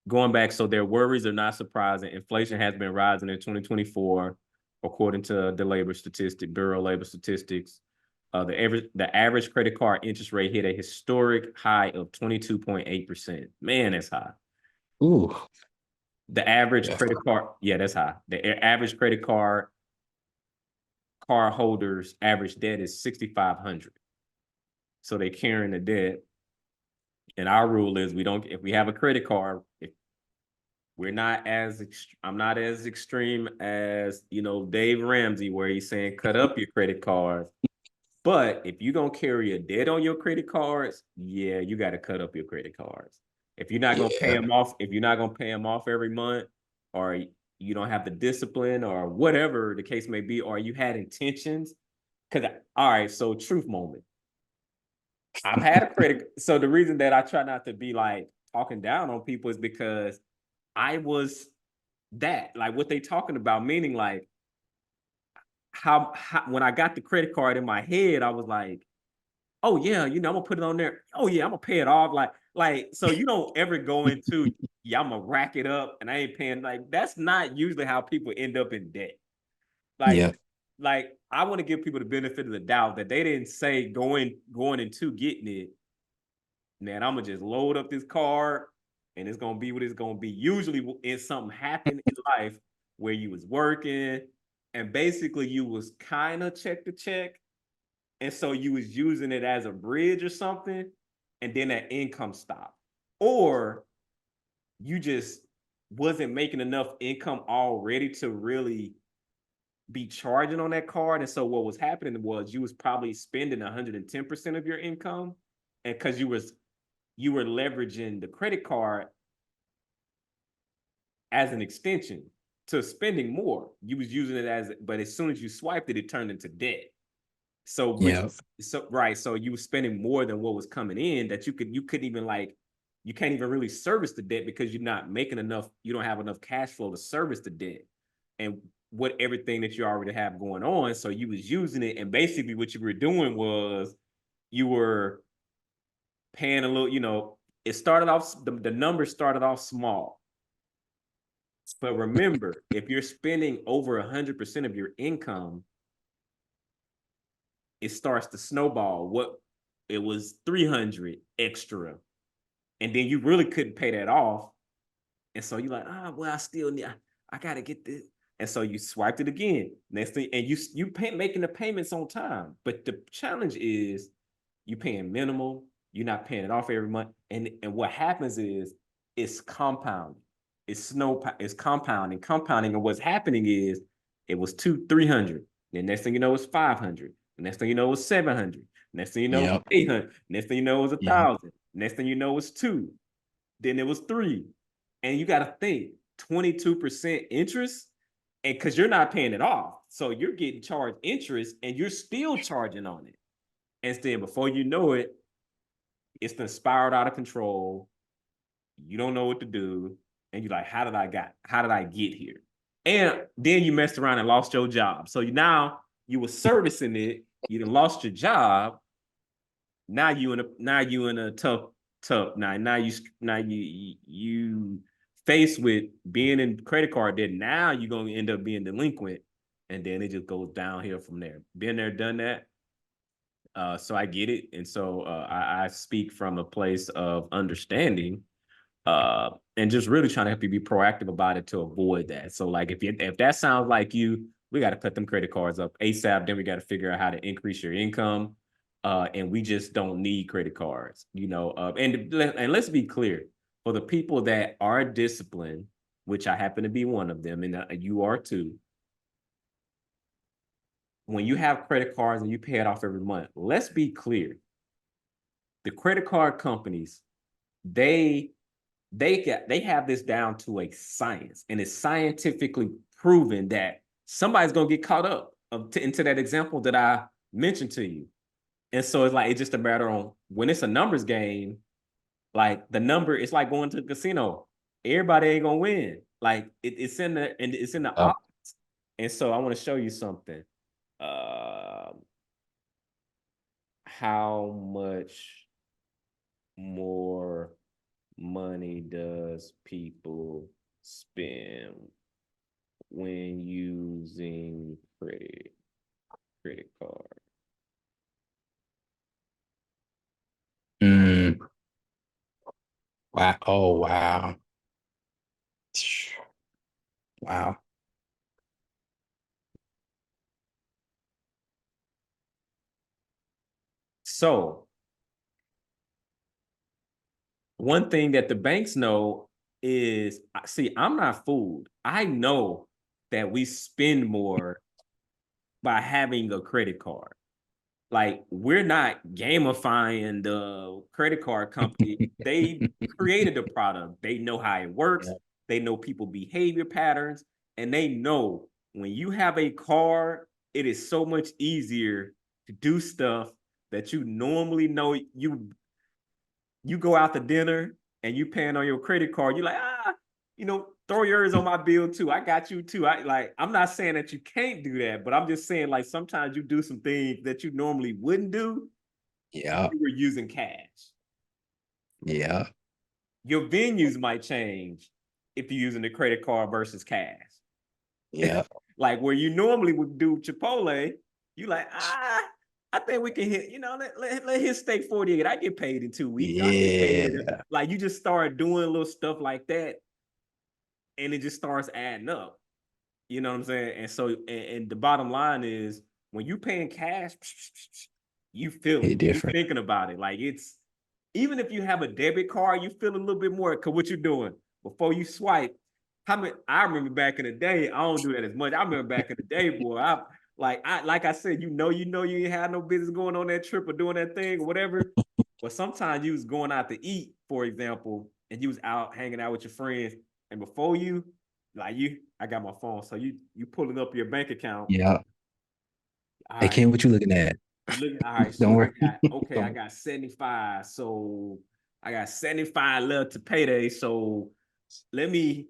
going back, so their worries are not surprising. Inflation has been rising in 2024, according to the Bureau of Labor Statistics. The average credit card interest rate hit a historic high of 22.8%. Man, that's high. Ooh. The average credit card, yeah, that's high. The average credit card holders' average debt is 6,500. So they're carrying the debt. And our rule is if we have a credit card, if I'm not as extreme as, Dave Ramsey, where he's saying cut up your credit cards. But if you're going to carry a debt on your credit cards, yeah, you got to cut up your credit cards. If you're not going to pay them off every month, or you don't have the discipline, or whatever the case may be, or you had intentions. All right, so truth moment. I've had a credit. So the reason that I try not to be like talking down on people is because I was that, like what they talking about, meaning like how when I got the credit card in my head, I was like, oh yeah, I'm gonna put it on there. Oh yeah, I'm gonna pay it off. Like, so you don't ever go into, yeah, I'm gonna rack it up and I ain't paying. Like, that's not usually how people end up in debt. Like, I want to give people the benefit of the doubt that they didn't say going into getting it, man, I'm gonna just load up this card and it's gonna be what it's gonna be. Usually if something happened in life where you was working and basically you was kind of check to check, and so you was using it as a bridge or something, and then that income stopped. Or you just wasn't making enough income already to really be charging on that card. And so what was happening was you was probably spending 110% of your income, and because you were leveraging the credit card as an extension to spending more. You was using it but as soon as you swiped it, it turned into debt. So so you were spending more than what was coming in, that you couldn't even you can't even really service the debt because you're not making enough, you don't have enough cash flow to service the debt and everything that you already have going on. So you was using it, and basically what you were doing was you were paying a little, it started off, the numbers started off small. But remember, if you're spending over 100% of your income, it starts to snowball. It was 300 extra, and then you really couldn't pay that off. And so you're like, well, I still need, I gotta get this. And so you swiped it again. Next thing, and you making the payments on time. But the challenge is you paying minimal, you're not paying it off every month. And what happens is it's compounding. It's compounding. And what's happening is it was 300. The next thing you know, it's 500. The next thing you know, it's 700. Next thing you know, it's 800. Next thing you know, it's 1,000. Next thing you know, it's 2. Then it was 3. And you got to think 22% interest, and because you're not paying it off. So you're getting charged interest and you're still charging on it. And then before you know it, it's been spiraled out of control. You don't know what to do. And you're like, how did I get here? And then you messed around and lost your job. So now you were servicing it, you done lost your job. Now you in a tough now you faced with being in credit card debt. Now you're gonna end up being delinquent, and then it just goes downhill from there. Been there, done that. So I get it, and so I speak from a place of understanding, and just really trying to help you be proactive about it to avoid that. So like if that sounds like you, we got to cut them credit cards up ASAP. Then we got to figure out how to increase your income, and we just don't need credit cards, and let's be clear, for the people that are disciplined which I happen to be one of them, and you are too. When you have credit cards and you pay it off every month, let's be clear. The credit card companies, they they have this down to a science, and it's scientifically proven that somebody's gonna get caught up into that example that I mentioned to you. And so it's like it's just a matter on when it's a numbers game, like the number, it's like going to the casino. Everybody ain't gonna win. Like it's in the and it's in the Oh, odds. And so I want to show you something. Um, how much more money does people spend when using credit card? mm, wow. Oh, wow. Wow. So one thing that the banks know is, see, I'm not fooled. I know that we spend more by having a credit card. Like, we're not gamifying the credit card company. They created the product. They know how it works. Yeah. They know people behavior patterns, and they know when you have a card, it is so much easier to do stuff that you normally know. You go out to dinner and you paying on your credit card, you're like, throw yours on my bill too. I got you too. I'm not saying that you can't do that, but I'm just saying, like, sometimes you do some things that you normally wouldn't do if Yeah. you were using cash. Yeah. Your venues might change if you're using the credit card versus cash. Yeah. Like where you normally would do Chipotle, you like, I think we can hit, let his steak 48. I get paid in 2 weeks. I get paid Yeah. like you just start doing little stuff like that, and it just starts adding up. You know what I'm saying? And so, and the bottom line is, when you paying cash, you feel it. Hit You different. thinking about it. Like, it's, even if you have a debit card, you feel a little bit more, because what you're doing before you swipe. I remember back in the day, I don't do that as much. I remember back in the day, boy, like I said, you ain't had no business going on that trip or doing that thing or whatever. But sometimes you was going out to eat, for example, and you was out hanging out with your friends, and before you, I got my phone, so you pulling up your bank account. Yeah. All Hey, right, Ken, what you looking at? you look. All right, Don't shoot. worry. I Don't. got 75. So I got 75 left to payday. So let me.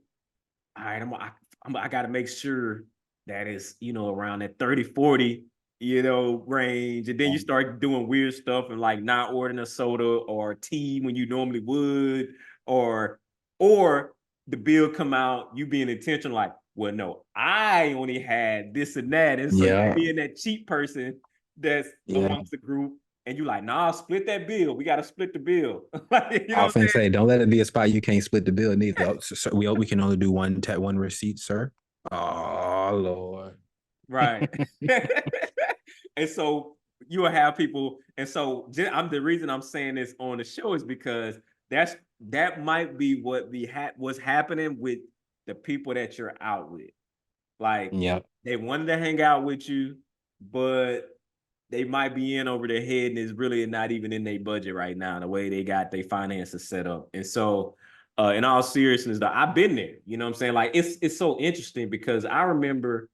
All right, I got to make sure that is, around that 30, 40, range. And then you start doing weird stuff and like not ordering a soda or tea when you normally would, or or the bill come out, you being intentional, like, well, no, I only had this and that. And so you Yeah. being that cheap person that's Yeah. amongst the group, and you like, nah, split that bill. We got to split the bill. You I know was what I'm gonna saying? say, don't let it be a spot you can't split the bill neither. Oh, so we can only do one receipt, sir. Oh Lord. Right. And so you will have people, and so I'm the reason I'm saying this on the show is because that might be what's happening with the people that you're out with. Like, Yep. they wanted to hang out with you, but they might be in over their head, and it's really not even in their budget right now, the way they got their finances set up. And so, in all seriousness, though, I've been there. You know what I'm saying? Like, it's so interesting because I remember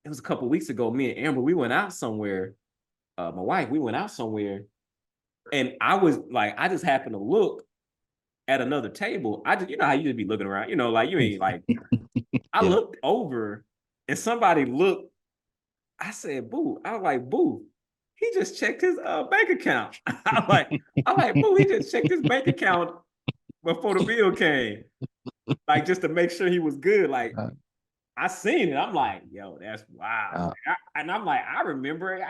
it was a couple of weeks ago, me and Amber, we went out somewhere. My wife, we went out somewhere, and I was like, I just happened to look at another table. I just, how you just be looking around, like you ain't like, I Yeah. looked over and somebody looked, I said, boo. I was like, boo, he just checked his bank account. I'm like, boo, he just checked his bank account before the bill came. Like, just to make sure he was good. Like, Uh, I seen it. I'm like, yo, that's wild. uh, And I'm like, I remember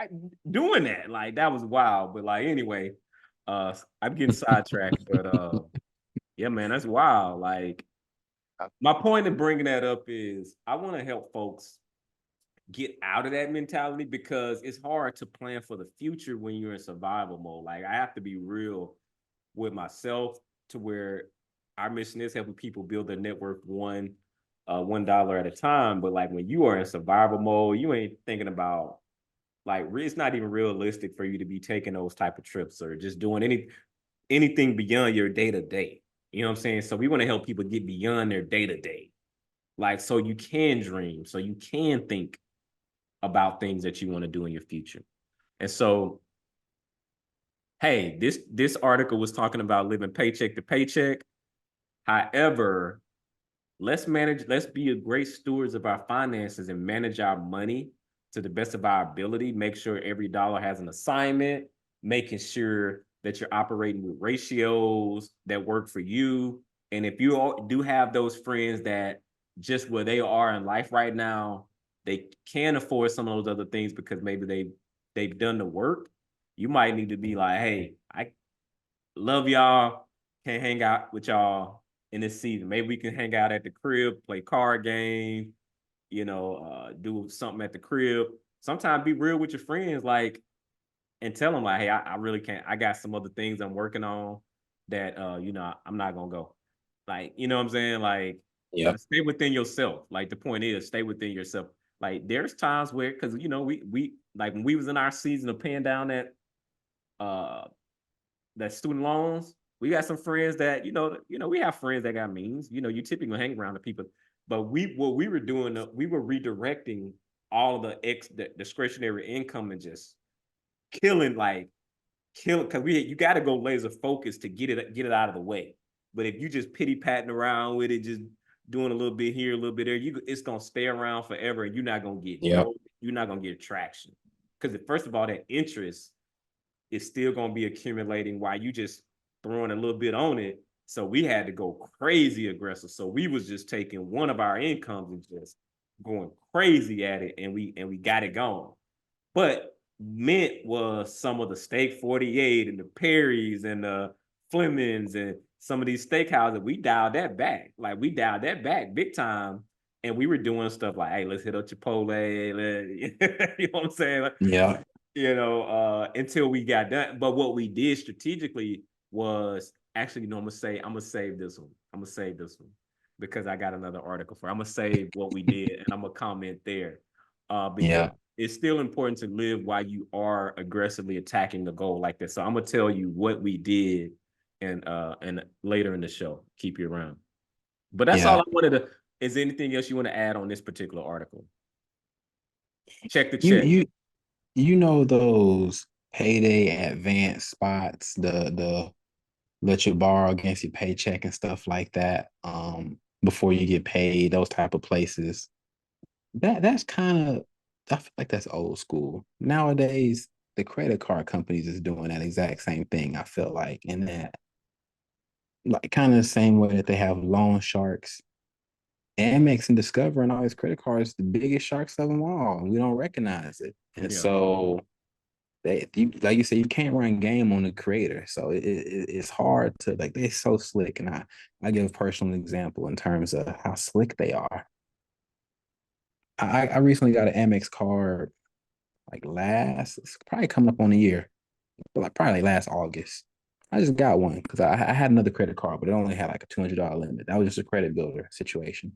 doing that. Like, that was wild. But like, anyway, I'm getting sidetracked. But yeah, man, that's wild. Like, my point in bringing that up is I want to help folks get out of that mentality, because it's hard to plan for the future when you're in survival mode. Like, I have to be real with myself, to where our mission is helping people build their network, one, $1 at a time. But like when you are in survival mode, you ain't thinking about like it's not even realistic for you to be taking those type of trips or just doing anything beyond your day to day. You know what I'm saying? So we want to help people get beyond their day to day, like so you can dream, so you can think about things that you want to do in your future. And so, hey, this article was talking about living paycheck to paycheck. However, let's be a great stewards of our finances and manage our money to the best of our ability. Make sure every dollar has an assignment, making sure that you're operating with ratios that work for you. And if you all do have those friends that just where they are in life right now, they can afford some of those other things because maybe they've done the work. You might need to be like, hey, I love y'all, can't hang out with y'all in this season. Maybe we can hang out at the crib, play card games, do something at the crib. Sometimes be real with your friends, like, and tell them like, hey, I really can't. I got some other things I'm working on that I'm not gonna go. Like, you know what I'm saying? Like, Yep. stay within yourself. Like the point is, stay within yourself. Like there's times where, because we like when we was in our season of paying down uh that student loans. We got some friends that we have friends that got means. You typically hang around the people, but what we were doing, we were redirecting all of the discretionary income and just killing like kill because you got to go laser focused to get it out of the way. But if you just pity patting around with it, just doing a little bit here, a little bit there, it's gonna stay around forever, and Yep. you're not gonna get traction because first of all, that interest is still going to be accumulating while you just throwing a little bit on it. So we had to go crazy aggressive. So we was just taking one of our incomes and just going crazy at it, and we got it going. But mint was some of the Steak 48 and the Perry's and the Flemings and some of these steakhouses. We dialed that back. Like we dialed that back big time. And we were doing stuff like, hey, let's hit up Chipotle. You know what I'm saying? Yeah. Until we got done. But what we did strategically was actually, I'm gonna save this one. I'm gonna save this one because I got another article for. I'm gonna save what we did and I'm gonna comment there. Because Yeah. it's still important to live while you are aggressively attacking the goal like this. So I'm gonna tell you what we did and later in the show. Keep you around. But that's all Yeah. I wanted to. Is there anything else you want to add on this particular article? Check the You check. you you know those payday advance spots, the let you borrow against your paycheck and stuff like that, before you get paid, those type of places. That's kind of, I feel like that's old school. Nowadays, the credit card companies is doing that exact same thing, I feel like, in that like kind of the same way that they have loan sharks. Amex and Discover and all these credit cards, the biggest sharks of them all, and we don't recognize it. And Yeah. so like you said, you can't run game on the creator. So it's hard to like, they're so slick. And I give a personal example in terms of how slick they are. I recently got an Amex card like it's probably coming up on a year, but like probably last August. I just got one because I had another credit card, but it only had like a $200 limit. That was just a credit builder situation.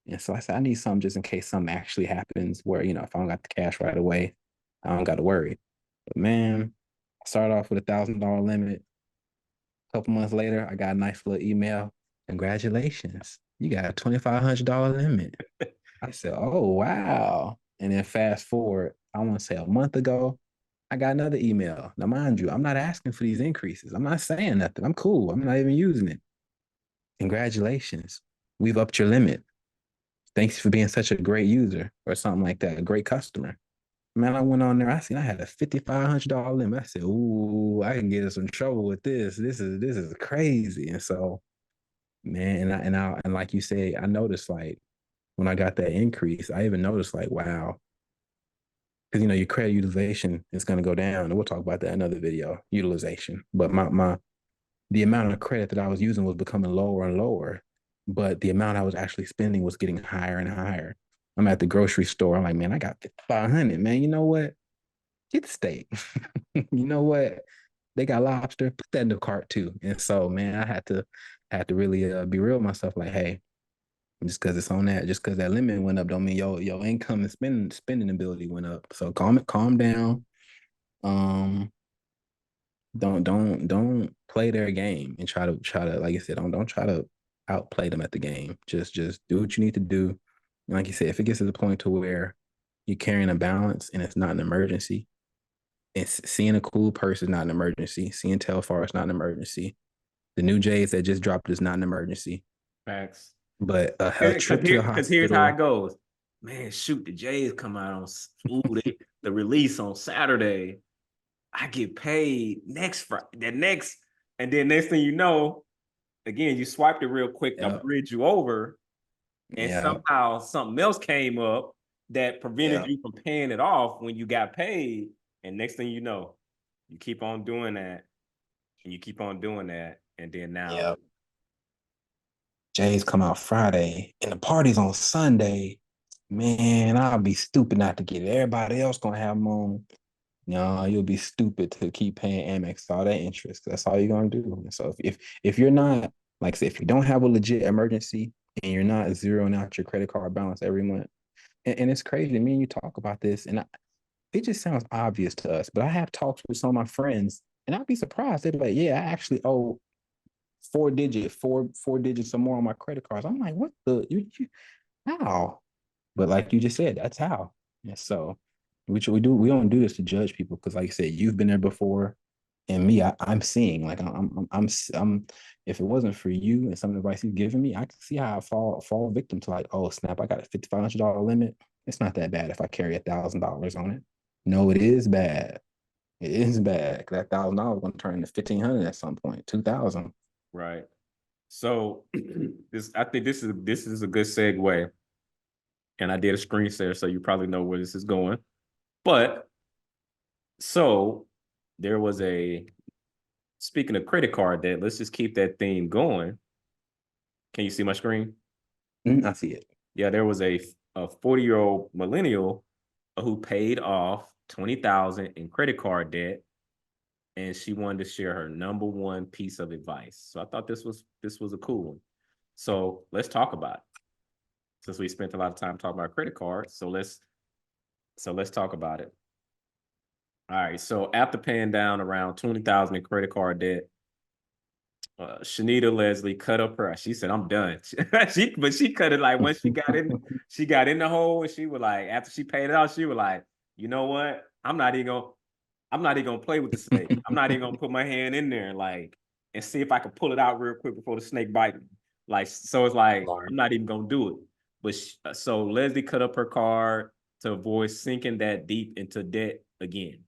And so I said, I need something just in case something actually happens where, if I don't got the cash right away, I don't got to worry. But man, I started off with $1,000 limit. A couple months later, I got a nice little email. Congratulations, you got a $2,500 limit. I said, oh, wow. And then fast forward, I want to say a month ago, I got another email. Now, mind you, I'm not asking for these increases. I'm not saying nothing. I'm cool. I'm not even using it. Congratulations. We've upped your limit. Thanks for being such a great user or something like that, a great customer. Man, I went on there. I seen I had a $5,500 limit. I said, "Ooh, I can get in some trouble with this. This is crazy." And so, man, and like you say, I noticed like when I got that increase, I even noticed like, wow, because your credit utilization is going to go down, and we'll talk about that in another video, utilization. But my the amount of credit that I was using was becoming lower and lower, but the amount I was actually spending was getting higher and higher. I'm at the grocery store. I'm like, man, I got 500. Man, you know what? Get the steak. You know what? They got lobster. Put that in the cart too. And so, man, I had to really be real with myself. Like, hey, Just because it's on that, just because that limit went up, don't mean your income and spending ability went up. So calm down. Um, don't play their game and try to like I said, don't try to outplay them at the game. Just do what you need to do. And like you said, if it gets to the point to where you're carrying a balance and it's not an emergency, it's seeing a cool purse is not an emergency. Seeing Telfar is not an emergency. The new J's that just dropped is not an emergency. Facts. But a Because trip to the here's how hospital, it goes. Man, shoot, the Jays come out on the release on Saturday. I get paid next Friday, and then next thing you know, again, you swiped it real quick to yeah, bridge you over, and yeah, somehow something else came up that prevented yeah, you from paying it off when you got paid. And next thing you know, you keep on doing that, and you keep on doing that, and then now, yeah. J's come out Friday and the party's on Sunday. Man, I'll be stupid not to get it. Everybody else gonna have them on. No, you'll be stupid to keep paying Amex all that interest. That's all you're gonna do. So if you're not like I said, if you don't have a legit emergency and you're not zeroing out your credit card balance every month, and it's crazy. Me and you talk about this, and it just sounds obvious to us. But I have talks with some of my friends, and I'd be surprised. They'd be like, "Yeah, I actually owe four digits or more on my credit cards." I'm like, "What the you how?" But like you just said, that's how. And so we don't do this to judge people because, like I said, you've been there before, and me, I'm seeing like I'm if it wasn't for you and some advice you've given me, I can see how I fall victim to like, oh snap, I got a $5,500 limit. It's not that bad if I carry $1,000 on it. No, it is bad. It is bad. That $1,000 going to turn into 1,500 at some point, 2,000. right? So I think this is a good segue, and I did a screen share, so you probably know where this is going. But so there was a speaking of credit card debt, let's just keep that theme going. Can you see my screen? I see it. Yeah, there was a 40-year-old millennial who paid off 20,000 in credit card debt, and she wanted to share her number one piece of advice. So I thought this was a cool one. So let's talk about it. Since we spent a lot of time talking about credit cards, so let's talk about it. All right. So after paying down around 20,000 in credit card debt, Shanita Leslie cut up her. She said, "I'm done." She cut it like once she got in the hole, and she was like, after she paid it out, she was like, you know what? I'm not even gonna play with the snake. I'm not even gonna put my hand in there, like, and see if I can pull it out real quick before the snake bite me. Like, so it's like I'm not even gonna do it. But so Leslie cut up her card to avoid sinking that deep into debt again.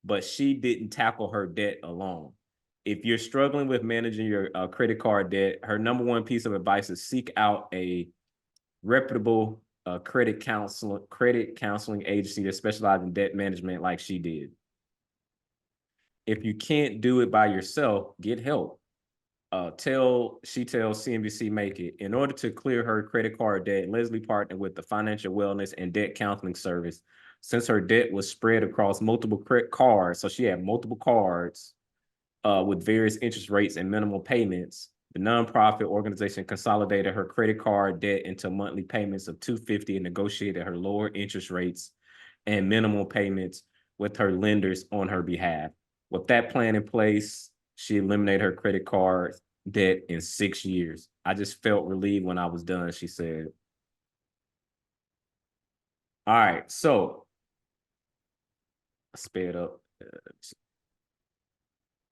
But she didn't tackle her debt alone. If you're struggling with managing your credit card debt, her number one piece of advice is seek out a reputable credit counseling agency that specializes in debt management, like she did. If you can't do it by yourself, get help. She tells CNBC Make It, in order to clear her credit card debt, Leslie partnered with the Financial Wellness and Debt Counseling Service. Since her debt was spread across multiple credit cards, so she had multiple cards with various interest rates and minimal payments, the nonprofit organization consolidated her credit card debt into monthly payments of $250 and negotiated her lower interest rates and minimal payments with her lenders on her behalf. With that plan in place, she eliminated her credit card debt in 6 years. I just felt relieved when I was done, she said. All right, so sped up.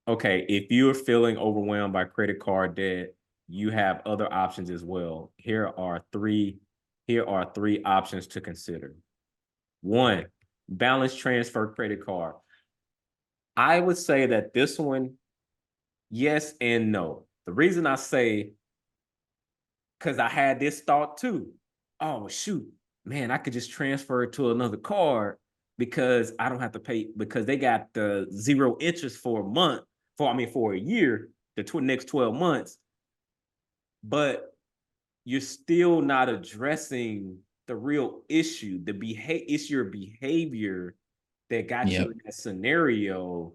Okay, if you're feeling overwhelmed by credit card debt, you have other options as well. Here are three options to consider. One, balance transfer credit card. I would say that this one, yes and no. The reason I say, because I had this thought too. Oh, shoot, man, I could just transfer it to another card because I don't have to pay, because they got the zero interest for a month, for a year, the next 12 months. But you're still not addressing the real issue. It's your behavior that got you Yep. in that scenario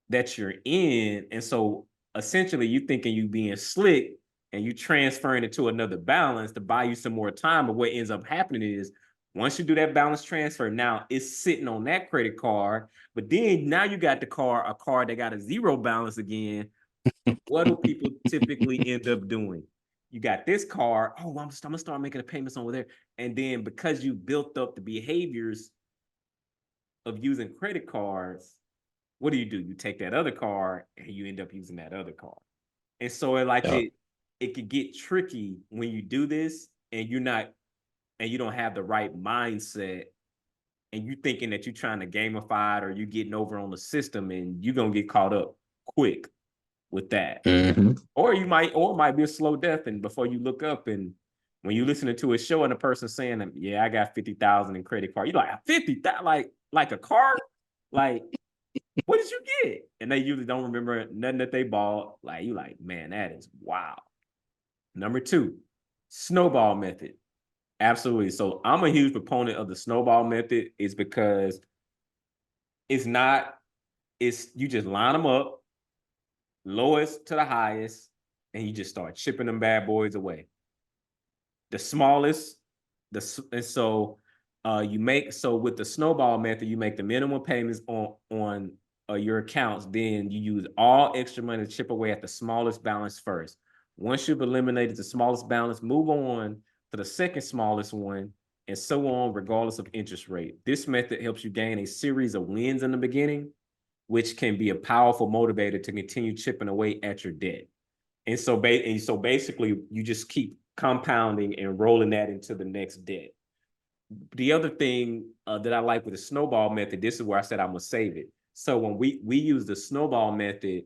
that you're in. And so essentially you thinking you being slick and you transferring it to another balance to buy you some more time. But what ends up happening is once you do that balance transfer, now it's sitting on that credit card. But then now you got a card that got a zero balance again. What do people typically end up doing? You got this card. Oh, I'm gonna start making the payments over there. And then because you built up the behaviors of using credit cards, what do? You take that other card and you end up using that other card. And so Yep. it could get tricky when you do this and you don't have the right mindset and you thinking that you're trying to gamify it or you getting over on the system and you're gonna get caught up quick with that. Mhm. Or it might be a slow death, and before you look up and when you listening to a show and a person saying, "Yeah, I got 50,000 in credit card," you're like, 50,000, like a car, like what did you get? And they usually don't remember nothing that they bought. Like you, like man, that is wow. Number two, snowball method. Absolutely. So I'm a huge proponent of the snowball method, is because it's not. It's you just line them up, lowest to the highest, and you just start chipping them bad boys away. The smallest, and so you make so with the snowball method, you make the minimum payments on your accounts. Then you use all extra money to chip away at the smallest balance first. Once you've eliminated the smallest balance, move on to the second smallest one, and so on, regardless of interest rate. This method helps you gain a series of wins in the beginning, which can be a powerful motivator to continue chipping away at your debt. And so basically, you just keep compounding and rolling that into the next debt. The other thing that I like with the snowball method, this is where I said I'm gonna save it. So when we use the snowball method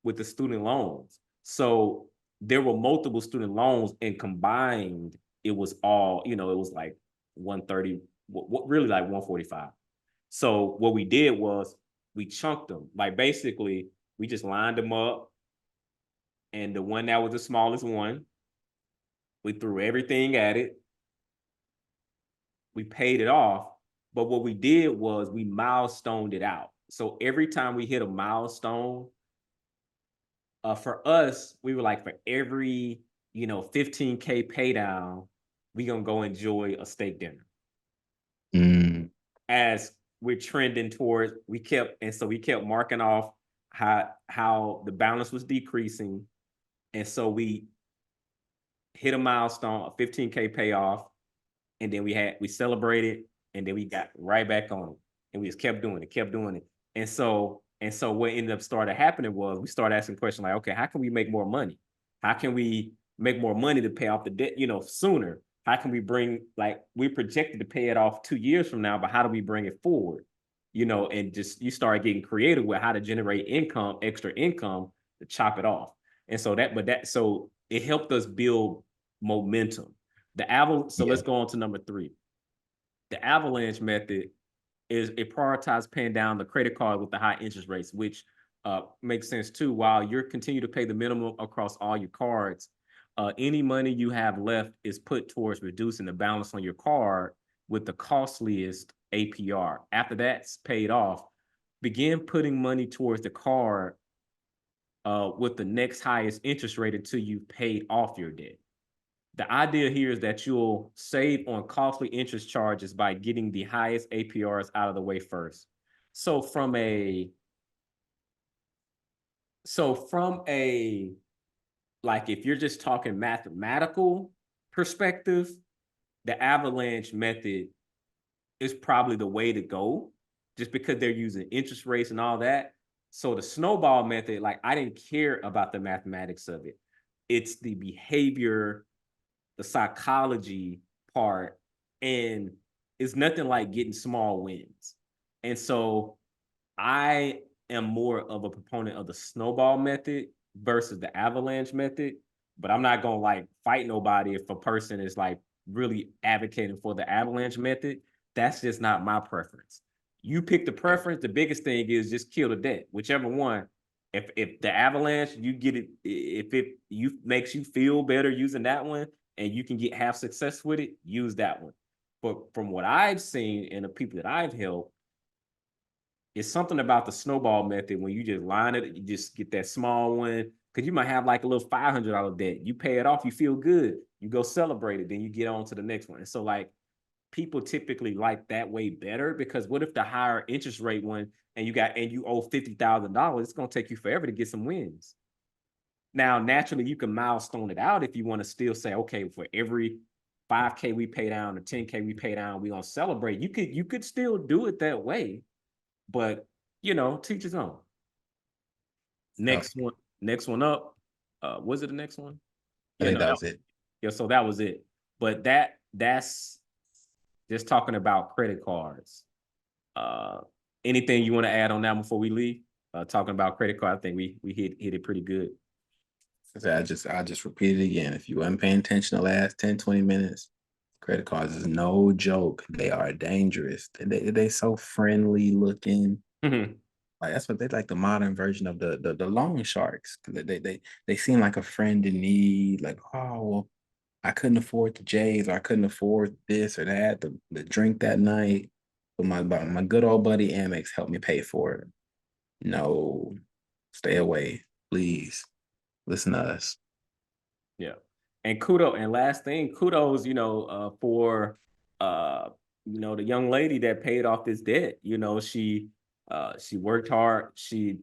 with the student loans, so there were multiple student loans, and combined, it was all it was like 130, what really like 145. So what we did was we chunked them. Like basically, we just lined them up, and the one that was the smallest one, we threw everything at it. We paid it off. But what we did was we milestoned it out. So every time we hit a milestone, for us, we were like, for every 15K pay down, we gonna go enjoy a steak dinner. Mm. As we're trending towards, we kept marking off how the balance was decreasing. And so we hit a milestone, a 15K payoff, and then we celebrated, and then we got right back on it, and we just kept doing it. And so what ended up started happening was we started asking questions like, okay, how can we make more money? How can we make more money to pay off the debt, sooner? How can we bring, like, we projected to pay it off 2 years from now, but how do we bring it forward? And just you start getting creative with how to generate extra income to chop it off. And so so it helped us build momentum. So Yeah. let's go on to number three. The avalanche method is it prioritizes paying down the credit card with the high interest rates, which makes sense too. While you're continue to pay the minimum across all your cards, any money you have left is put towards reducing the balance on your card with the costliest APR. After that's paid off, begin putting money towards the card with the next highest interest rate until you've paid off your debt. The idea here is that you'll save on costly interest charges by getting the highest APRs out of the way first. So from a like if you're just talking mathematical perspective, the avalanche method is probably the way to go, just because they're using interest rates and all that. So the snowball method, like I didn't care about the mathematics of it. It's the behavior, the psychology part, and it's nothing like getting small wins. And so I am more of a proponent of the snowball method versus the avalanche method, but I'm not gonna like fight nobody if a person is like really advocating for the avalanche method. That's just not my preference. You pick the preference. The biggest thing is just kill the debt, whichever one. If the avalanche, you get it, if it makes you feel better using that one, and you can have success with it, use that one. But from what I've seen and the people that I've helped, it's something about the snowball method. When you just line it, you just get that small one, Because you might have like a little $500 debt. You pay it off, you feel good. You go celebrate it, then you get on to the next one. And so like people typically like that way better because what if the higher interest rate one and you owe $50,000, it's gonna take you forever to get some wins. Now, naturally, you can milestone it out if you want to still say, okay, for every 5K we pay down or 10K we pay down, we're gonna celebrate. You could still do it that way, but teach his own. Oh, Next one up. Was it the next one? I Yeah, think no, that was it. yeah, so that was it. But that's just talking about credit cards. Uh Anything you want to add on that before we leave? Talking about credit card, I think we hit it pretty good. I just repeat it again. If you weren't paying attention the last 10, 20 minutes, credit cards is no joke. They are dangerous. They so friendly looking. Mhm. Like that's what they like the modern version of the loan sharks. They seem like a friend in need. Like, oh well, I couldn't afford the J's or I couldn't afford this or that, the drink that night. But my good old buddy Amex helped me pay for it. No, stay away, please. Listen to us. Yeah. And last thing, kudos, for the young lady that paid off this debt. She worked hard, she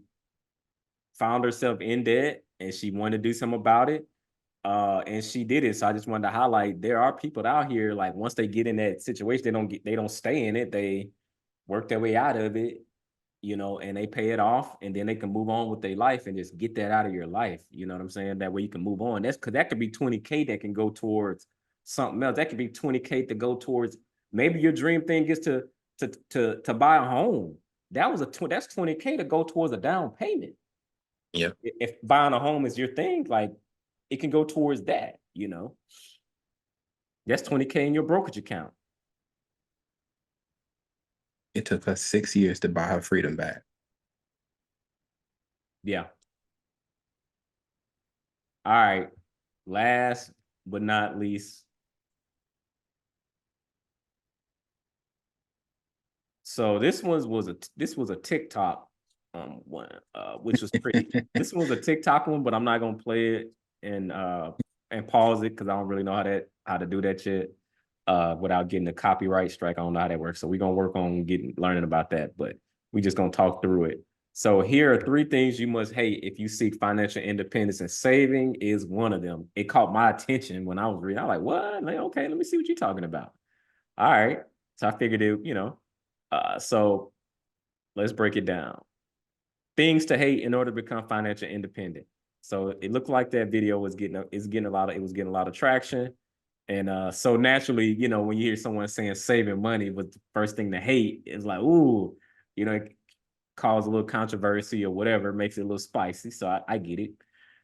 found herself in debt and she wanted to do something about it. And she did it. So I just wanted to highlight there are people out here, like once they get in that situation, they don't stay in it. They work their way out of it, and they pay it off and then they can move on with their life and just get that out of your life. You know what I'm saying? That way you can move on. That's because that could be 20K that can go towards something else. That could be 20K to go towards maybe your dream thing is to buy a home. That's 20K to go towards a down payment. Yeah. If buying a home is your thing, like it can go towards that. That's 20K in your brokerage account. It took us 6 years to buy her freedom back. Yeah. All right. Last but not least. So this was a TikTok one, which was pretty. This was a TikTok one, but I'm not gonna play it and pause it because I don't really know how to do that shit without getting a copyright strike. I don't know how that works. So we're gonna work on learning about that, but we just gonna talk through it. So here are 3 things you must hate if you seek financial independence, and saving is one of them. It caught my attention when I was reading. I'm like, what? Like, okay, let me see what you're talking about. All right. So I figured so let's break it down. Things to hate in order to become financial independent. So it looked like that video was getting a lot of traction. And so naturally, when you hear someone saying saving money was the first thing to hate, it's like, ooh, it cause a little controversy or whatever, makes it a little spicy. So I get it.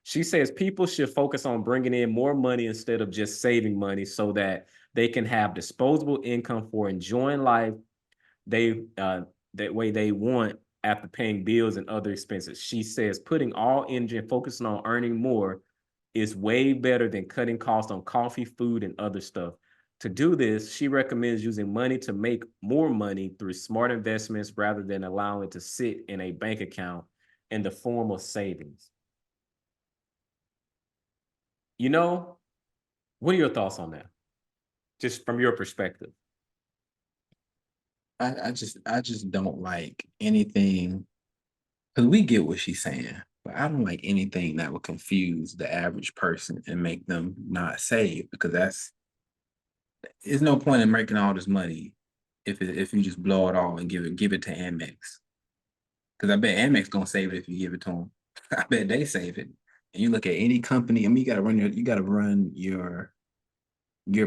She says people should focus on bringing in more money instead of just saving money so that they can have disposable income for enjoying life that way they want after paying bills and other expenses. She says putting all energy and focusing on earning more is way better than cutting costs on coffee, food, and other stuff. To do this, she recommends using money to make more money through smart investments rather than allowing it to sit in a bank account in the form of savings. What are your thoughts on that? Just from your perspective. I just don't like anything because we get what she's saying, but I don't like anything that would confuse the average person and make them not save because there's no point in making all this money if you just blow it all and give it to Amex. Because I bet Amex gonna save it if you give it to them. I bet they save it. And you look at any company, I mean, you gotta run your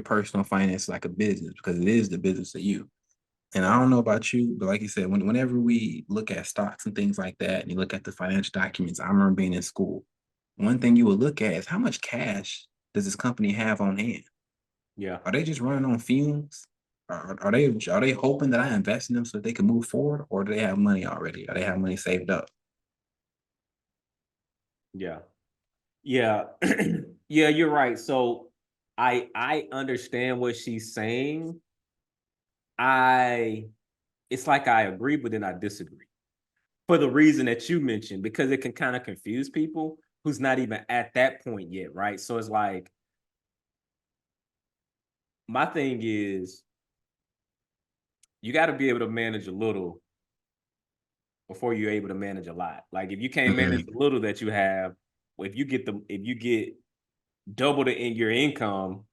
personal finance like a business because it is the business of you. And I don't know about you, but like you said, whenever we look at stocks and things like that, and you look at the financial documents, I remember being in school. One thing you would look at is how much cash does this company have on hand? Yeah. Are they just running on fumes? Are they hoping that I invest in them so that they can move forward, or do they have money already? Or they have money saved up? Yeah. Yeah. Yeah, you're right. So I understand what she's saying. It's like I agree, but then I disagree for the reason that you mentioned, because it can kind of confuse people. who's not even at that point yet, right? So it's like, my thing is, you got to be able to manage a little before you're able to manage a lot. Like if you can't manage the little that you have, if you get double in your income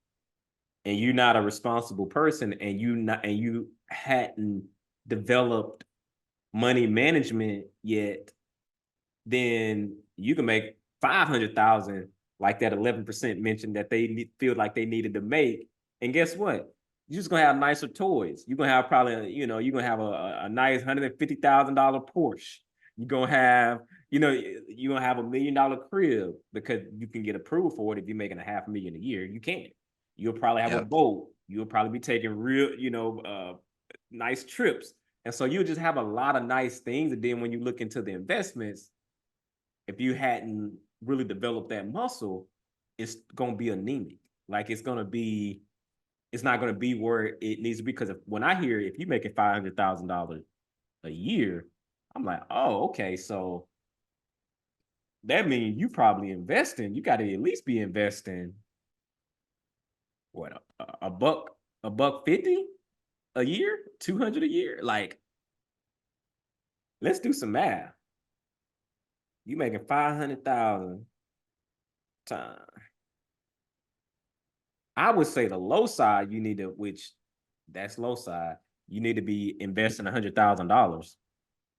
and you're not a responsible person and you hadn't developed money management yet, then you can make 500,000 like that 11% mentioned that they feel like they needed to make. And guess what? You're just gonna have nicer toys. You're gonna have probably, you're gonna have a nice $150,000 Porsche. You're gonna have, you're gonna have $1 million crib because you can get approved for it if you're making $500,000 a year. You can. You'll probably have a Yep. boat. You'll probably be taking real, nice trips. And so you'll just have a lot of nice things. And then when you look into the investments, if you hadn't really developed that muscle, it's gonna be anemic. Like it's not gonna be where it needs to be. Because when I hear if you're making $500,000 a year, I'm like, oh, okay, so that means you probably investing. You got to at least be investing what a buck 50 a year, 200 a year. Like, let's do some math. You making 500,000 times. I would say the low side, you need to, which that's low side, you need to be investing $100,000.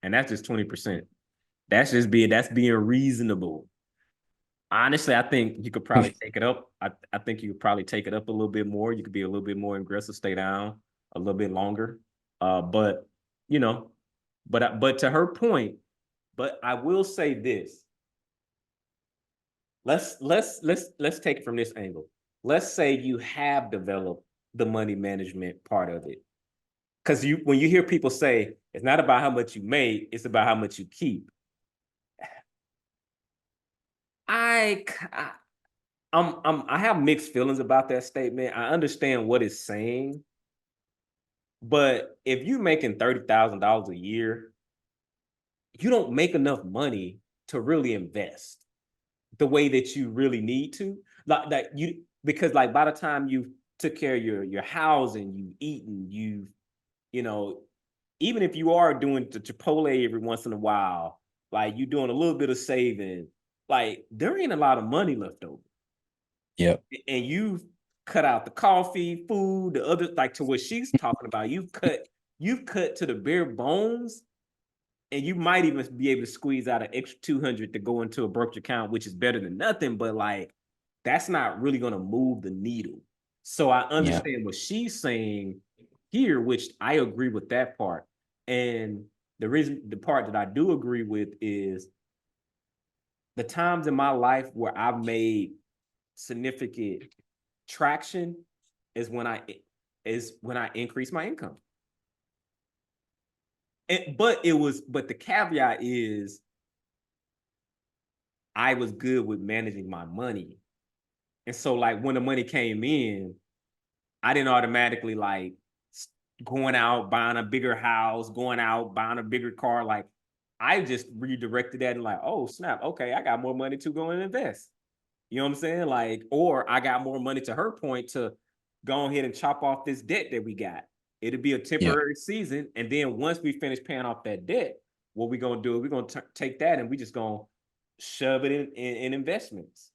And that's just 20%. That's being reasonable. Honestly, I think you could probably take it up. I think you could probably take it up a little bit more. You could be a little bit more aggressive, stay down a little bit longer. But but to her point, but I will say this. Let's take it from this angle. Let's say you have developed the money management part of it. Because when you hear people say it's not about how much you make, it's about how much you keep. I have mixed feelings about that statement. I understand what it's saying, but if you're making $30,000 a year, you don't make enough money to really invest the way that you really need to. Like that because like by the time you took care of your housing, you've eaten, even if you are doing the Chipotle every once in a while, like you're doing a little bit of saving, like there ain't a lot of money left over. Yep. And you've cut out the coffee, food, the other, like to what she's talking about. You've cut to the bare bones, and you might even be able to squeeze out an extra 200 to go into a brokerage account, which is better than nothing. But like, that's not really going to move the needle. So I understand what she's saying here, which I agree with that part. And the part that I do agree with is the times in my life where I've made significant traction is when I increase my income. But the caveat is I was good with managing my money. And so like when the money came in, I didn't automatically like going out, buying a bigger house, going out, buying a bigger car. Like I just redirected that and like, oh snap, okay, I got more money to go and invest. You know what I'm saying? Like, or I got more money, to her point, to go ahead and chop off this debt that we got. It'll be a temporary season. And then once we finish paying off that debt, what we're going to do is we're going to take that and we just going to shove it in investments,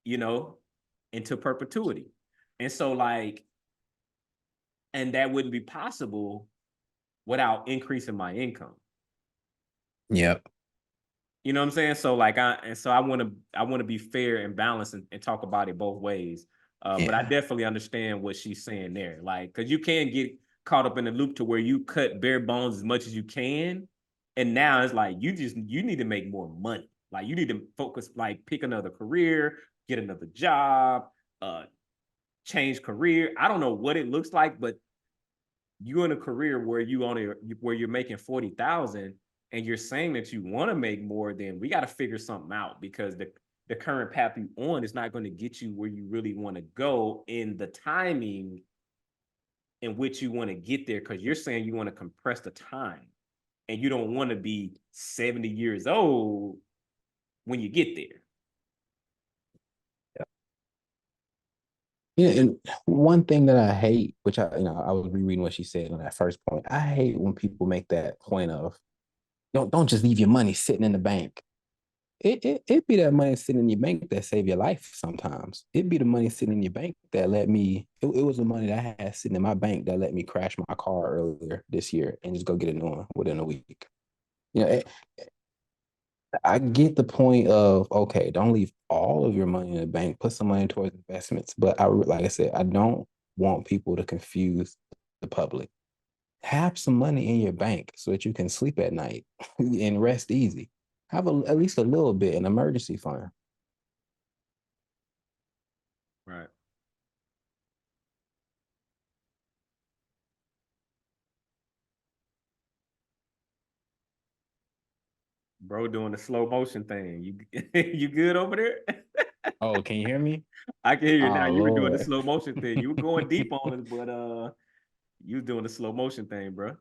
into perpetuity. And so like, and that wouldn't be possible without increasing my income. Yep. You know what I'm saying? So like I want to be fair and balanced and talk about it both ways. But I definitely understand what she's saying there. Like, cause you can get caught up in the loop to where you cut bare bones as much as you can. And now it's like, you need to make more money. Like you need to focus, like pick another career, get another job, change career. I don't know what it looks like, but you're in a career where you're making 40,000 and you're saying that you want to make more, then we got to figure something out, because the current path you on is not going to get you where you really want to go in the timing in which you want to get there. Because you're saying you want to compress the time and you don't want to be 70 years old when you get there. Yeah, and one thing that I hate, which I was rereading what she said on that first point. I hate when people make that point of don't just leave your money sitting in the bank. It be that money sitting in your bank that save your life sometimes. It be the money sitting in your bank that let me. It was the money that I had sitting in my bank that let me crash my car earlier this year and just go get a new one within a week. You know, I get the point of okay, don't leave all of your money in the bank. Put some money towards investments. But like I said, I don't want people to confuse the public. Have some money in your bank so that you can sleep at night and rest easy. Have at least a little bit an emergency fund. Right. Bro doing the slow motion thing. You you good over there? Oh, can you hear me? I can hear you now. Oh You were doing the Lord. slow motion thing. You were going deep on it, but you doing the slow motion thing, bro.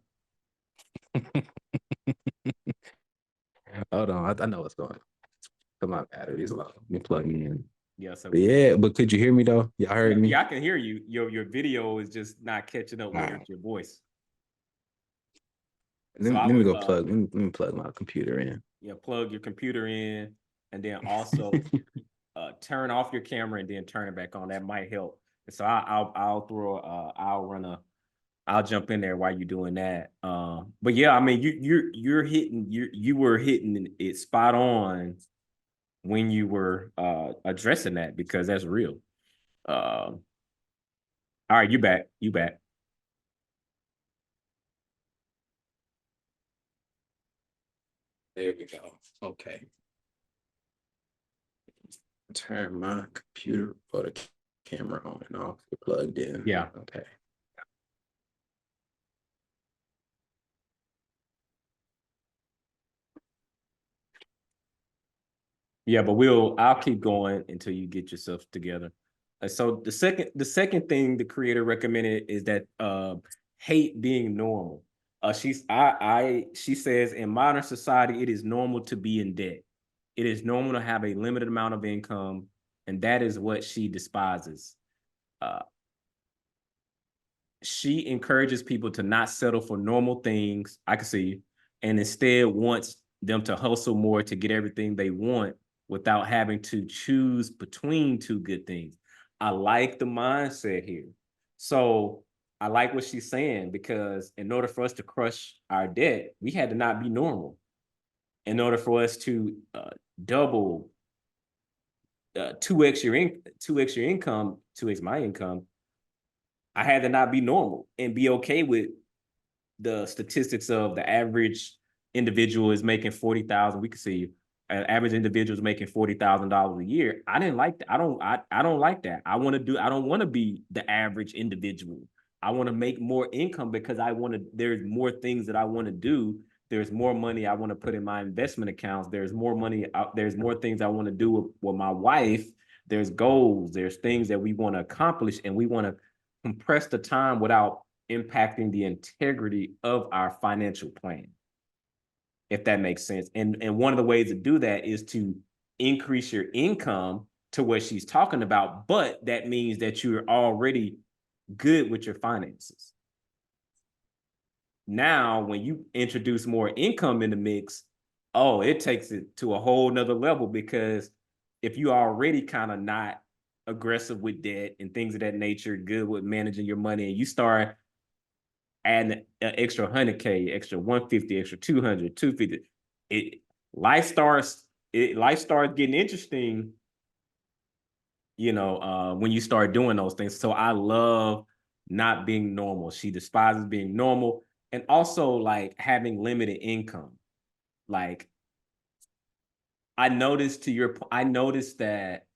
Hold on, I know what's going on. Come on, battery's low. Let me plug me in. Yeah, so But yeah, but could you hear me though? Y'all heard yeah, me? I can hear you. Your video is just not catching up All with right. your voice. Let So me, I let me would go plug. Let me plug my computer in. yeah, plug your computer in and then also turn off your camera and then turn it back on. That might help. And so I'll throw I'll jump in there while you're doing that. But yeah, I mean you're hitting you were hitting it spot on when you were addressing that because that's real. All right, you back. You back. There we go. Okay. Turn my computer or the camera on and off. You're plugged in. Yeah. Okay. Yeah, but I'll keep going until you get yourself together. So the second thing the creator recommended is that hate being normal. She says in modern society it is normal to be in debt. It is normal to have a limited amount of income, and that is what she despises. Uh, she encourages people to not settle for normal things. I can see, and instead wants them to hustle more to get everything they want without having to choose between two good things. I like the mindset here. So I like what she's saying because in order for us to crush our debt, we had to not be normal. In order for us to double, 2x your income, 2x my income, I had to not be normal and be okay with the statistics of the average individual is making 40,000. We can see an average individual is making $40,000 a year. I didn't like that. I don't like that. I don't want to be the average individual. I want to make more income because there's more things that I want to do. There's more money I want to put in my investment accounts. There's more money out, there's more things I want to do with my wife. There's goals, there's things that we want to accomplish, and we want to compress the time without impacting the integrity of our financial plan, if that makes sense. And one of the ways to do that is to increase your income to what she's talking about, but that means that you're already good with your finances. Now, when you introduce more income in the mix, oh, it takes it to a whole nother level because if you already kind of not aggressive with debt and things of that nature, good with managing your money, and you start adding an extra 100K, extra 150, extra 200, 250. It life starts getting interesting, when you start doing those things. So I love not being normal. She despises being normal and also like having limited income. Like I noticed that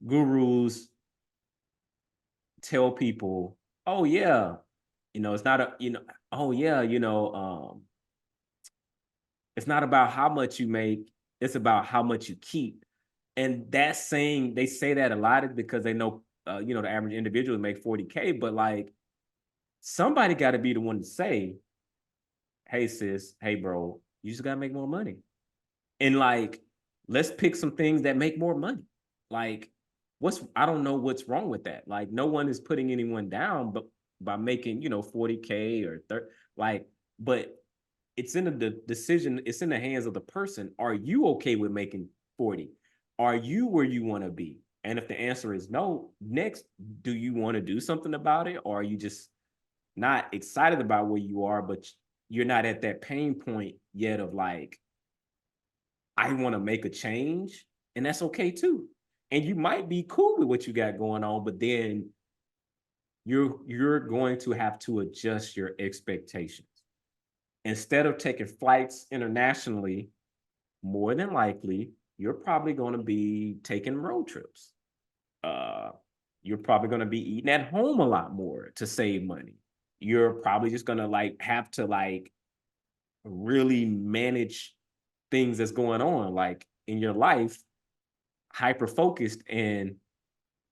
gurus tell people, "Oh yeah, it's not a, oh yeah, it's not about how much you make, it's about how much you keep." And that's saying they say that a lot is because they know the average individual make 40K, but like somebody got to be the one to say, "Hey sis, hey bro, you just got to make more money." And like let's pick some things that make more money. Like I don't know what's wrong with that. Like, no one is putting anyone down, but by making, 40K or 30, like, but it's in the decision, it's in the hands of the person. Are you okay with making 40? Are you where you want to be? And if the answer is no, next, do you want to do something about it? Or are you just not excited about where you are, but you're not at that pain point yet of like, I want to make a change, and that's okay too. And you might be cool with what you got going on, but then you're going to have to adjust your expectations. Instead of taking flights internationally, more than likely, you're probably going to be taking road trips. Uh, you're probably going to be eating at home a lot more to save money. You're probably just going to like have to like really manage things that's going on like in your life, hyper focused, and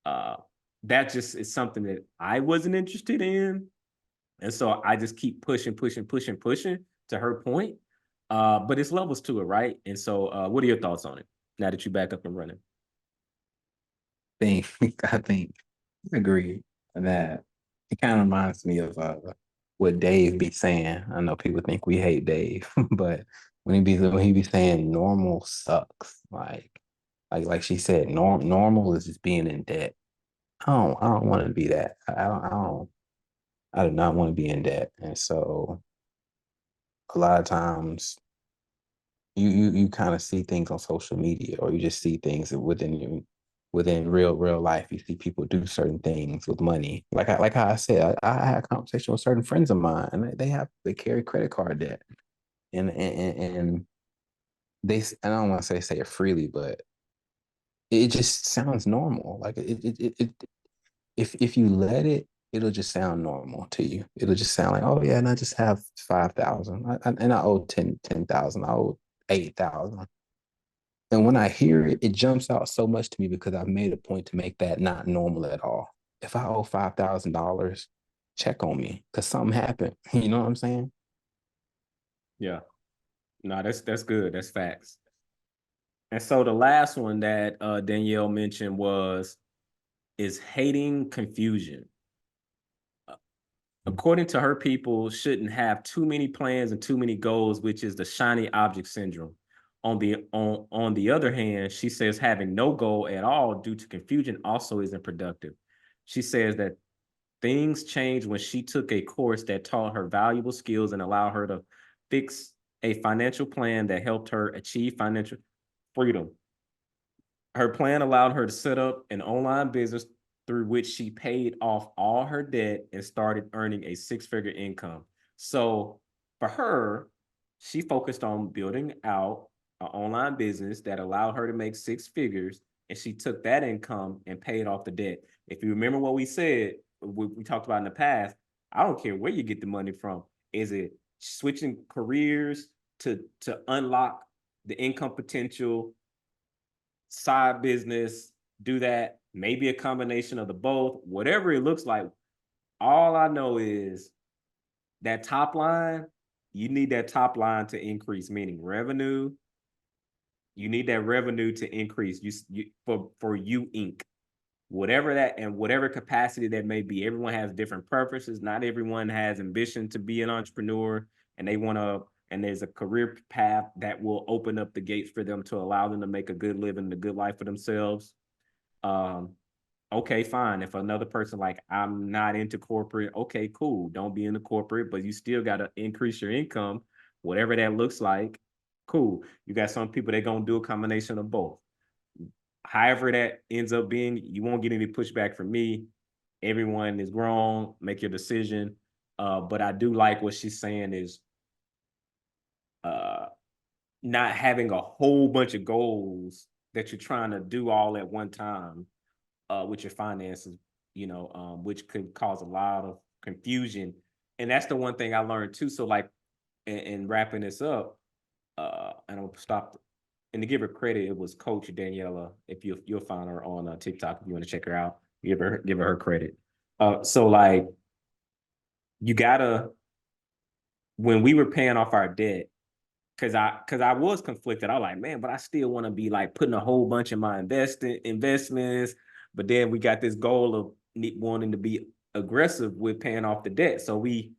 uh that just is something that I wasn't interested in. And so I just keep pushing, pushing, pushing, pushing to her point. But it's levels to it, right? And so what are your thoughts on it now that you're back up and running? Think I think I agree on that. It kind of reminds me of what Dave be saying. I know people think we hate Dave, but when he be saying normal sucks, like she said, normal is just being in debt. I don't want to be that. I do not want to be in debt. And so a lot of times you kind of see things on social media, or you just see things within real life. You see people do certain things with money. Like how I said, I had a conversation with certain friends of mine, and they carry credit card debt, and I don't want to say it freely, but it just sounds normal. Like if you let it, it'll just sound normal to you. It'll just sound like, oh yeah, and I just have 5,000, and I owe 10,000. I owe 8,000. And when I hear it, it jumps out so much to me because I've made a point to make that not normal at all. If I owe $5,000, check on me because something happened. You know what I'm saying? Yeah. No, that's good. That's facts. And so the last one that Danielle mentioned is hating confusion. According to her, people shouldn't have too many plans and too many goals, which is the shiny object syndrome. On the other hand, she says having no goal at all due to confusion also isn't productive. She says that things changed when she took a course that taught her valuable skills and allowed her to fix a financial plan that helped her achieve financial freedom. Her plan allowed her to set up an online business through which she paid off all her debt and started earning a six-figure income. So for her, she focused on building out an online business that allowed her to make six figures, and she took that income and paid off the debt. If you remember what we said, we talked about in the past, I don't care where you get the money from. Is it switching careers to unlock the income potential, side business, do that, maybe a combination of the both, whatever it looks like. All I know is that top line, you need that top line to increase, meaning revenue. You need that revenue to increase for you Inc. Whatever that, and whatever capacity that may be. Everyone has different preferences. Not everyone has ambition to be an entrepreneur, and and there's a career path that will open up the gates for them to allow them to make a good living, a good life for themselves. Um, okay, fine. If another person like, I'm not into corporate, okay, cool. Don't be into corporate, but you still got to increase your income, whatever that looks like. Cool. You got some people that gonna do a combination of both. However that ends up being, you won't get any pushback from me. Everyone is grown, make your decision. But I do like what she's saying is uh, not having a whole bunch of goals that you're trying to do all at one time with your finances, which could cause a lot of confusion. And that's the one thing I learned too. So like, in wrapping this up, and I'll stop. And to give her credit, it was Coach Daniela. If you'll find her on TikTok if you want to check her out, give her credit. So like, you gotta, when we were paying off our debt, because I was conflicted. I was like, man, but I still want to be like putting a whole bunch of my investments. But then we got this goal of wanting to be aggressive with paying off the debt. So we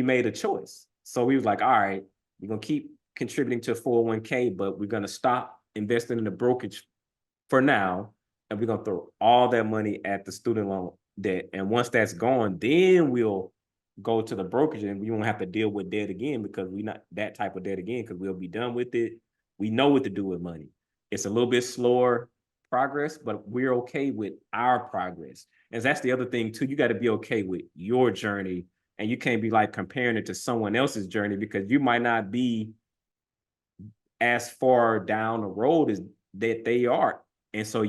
made a choice. So we was like, all right, we're gonna keep contributing to 401k, but we're gonna stop investing in the brokerage for now, and we're gonna throw all that money at the student loan debt. And once that's gone, then we'll go to the brokerage, and we won't have to deal with debt again, because we not that type of debt again, because we'll be done with it. We know what to do with money. It's a little bit slower progress, but we're okay with our progress. And that's the other thing too. You got to be okay with your journey, and you can't be like comparing it to someone else's journey, because you might not be as far down the road as that they are. And so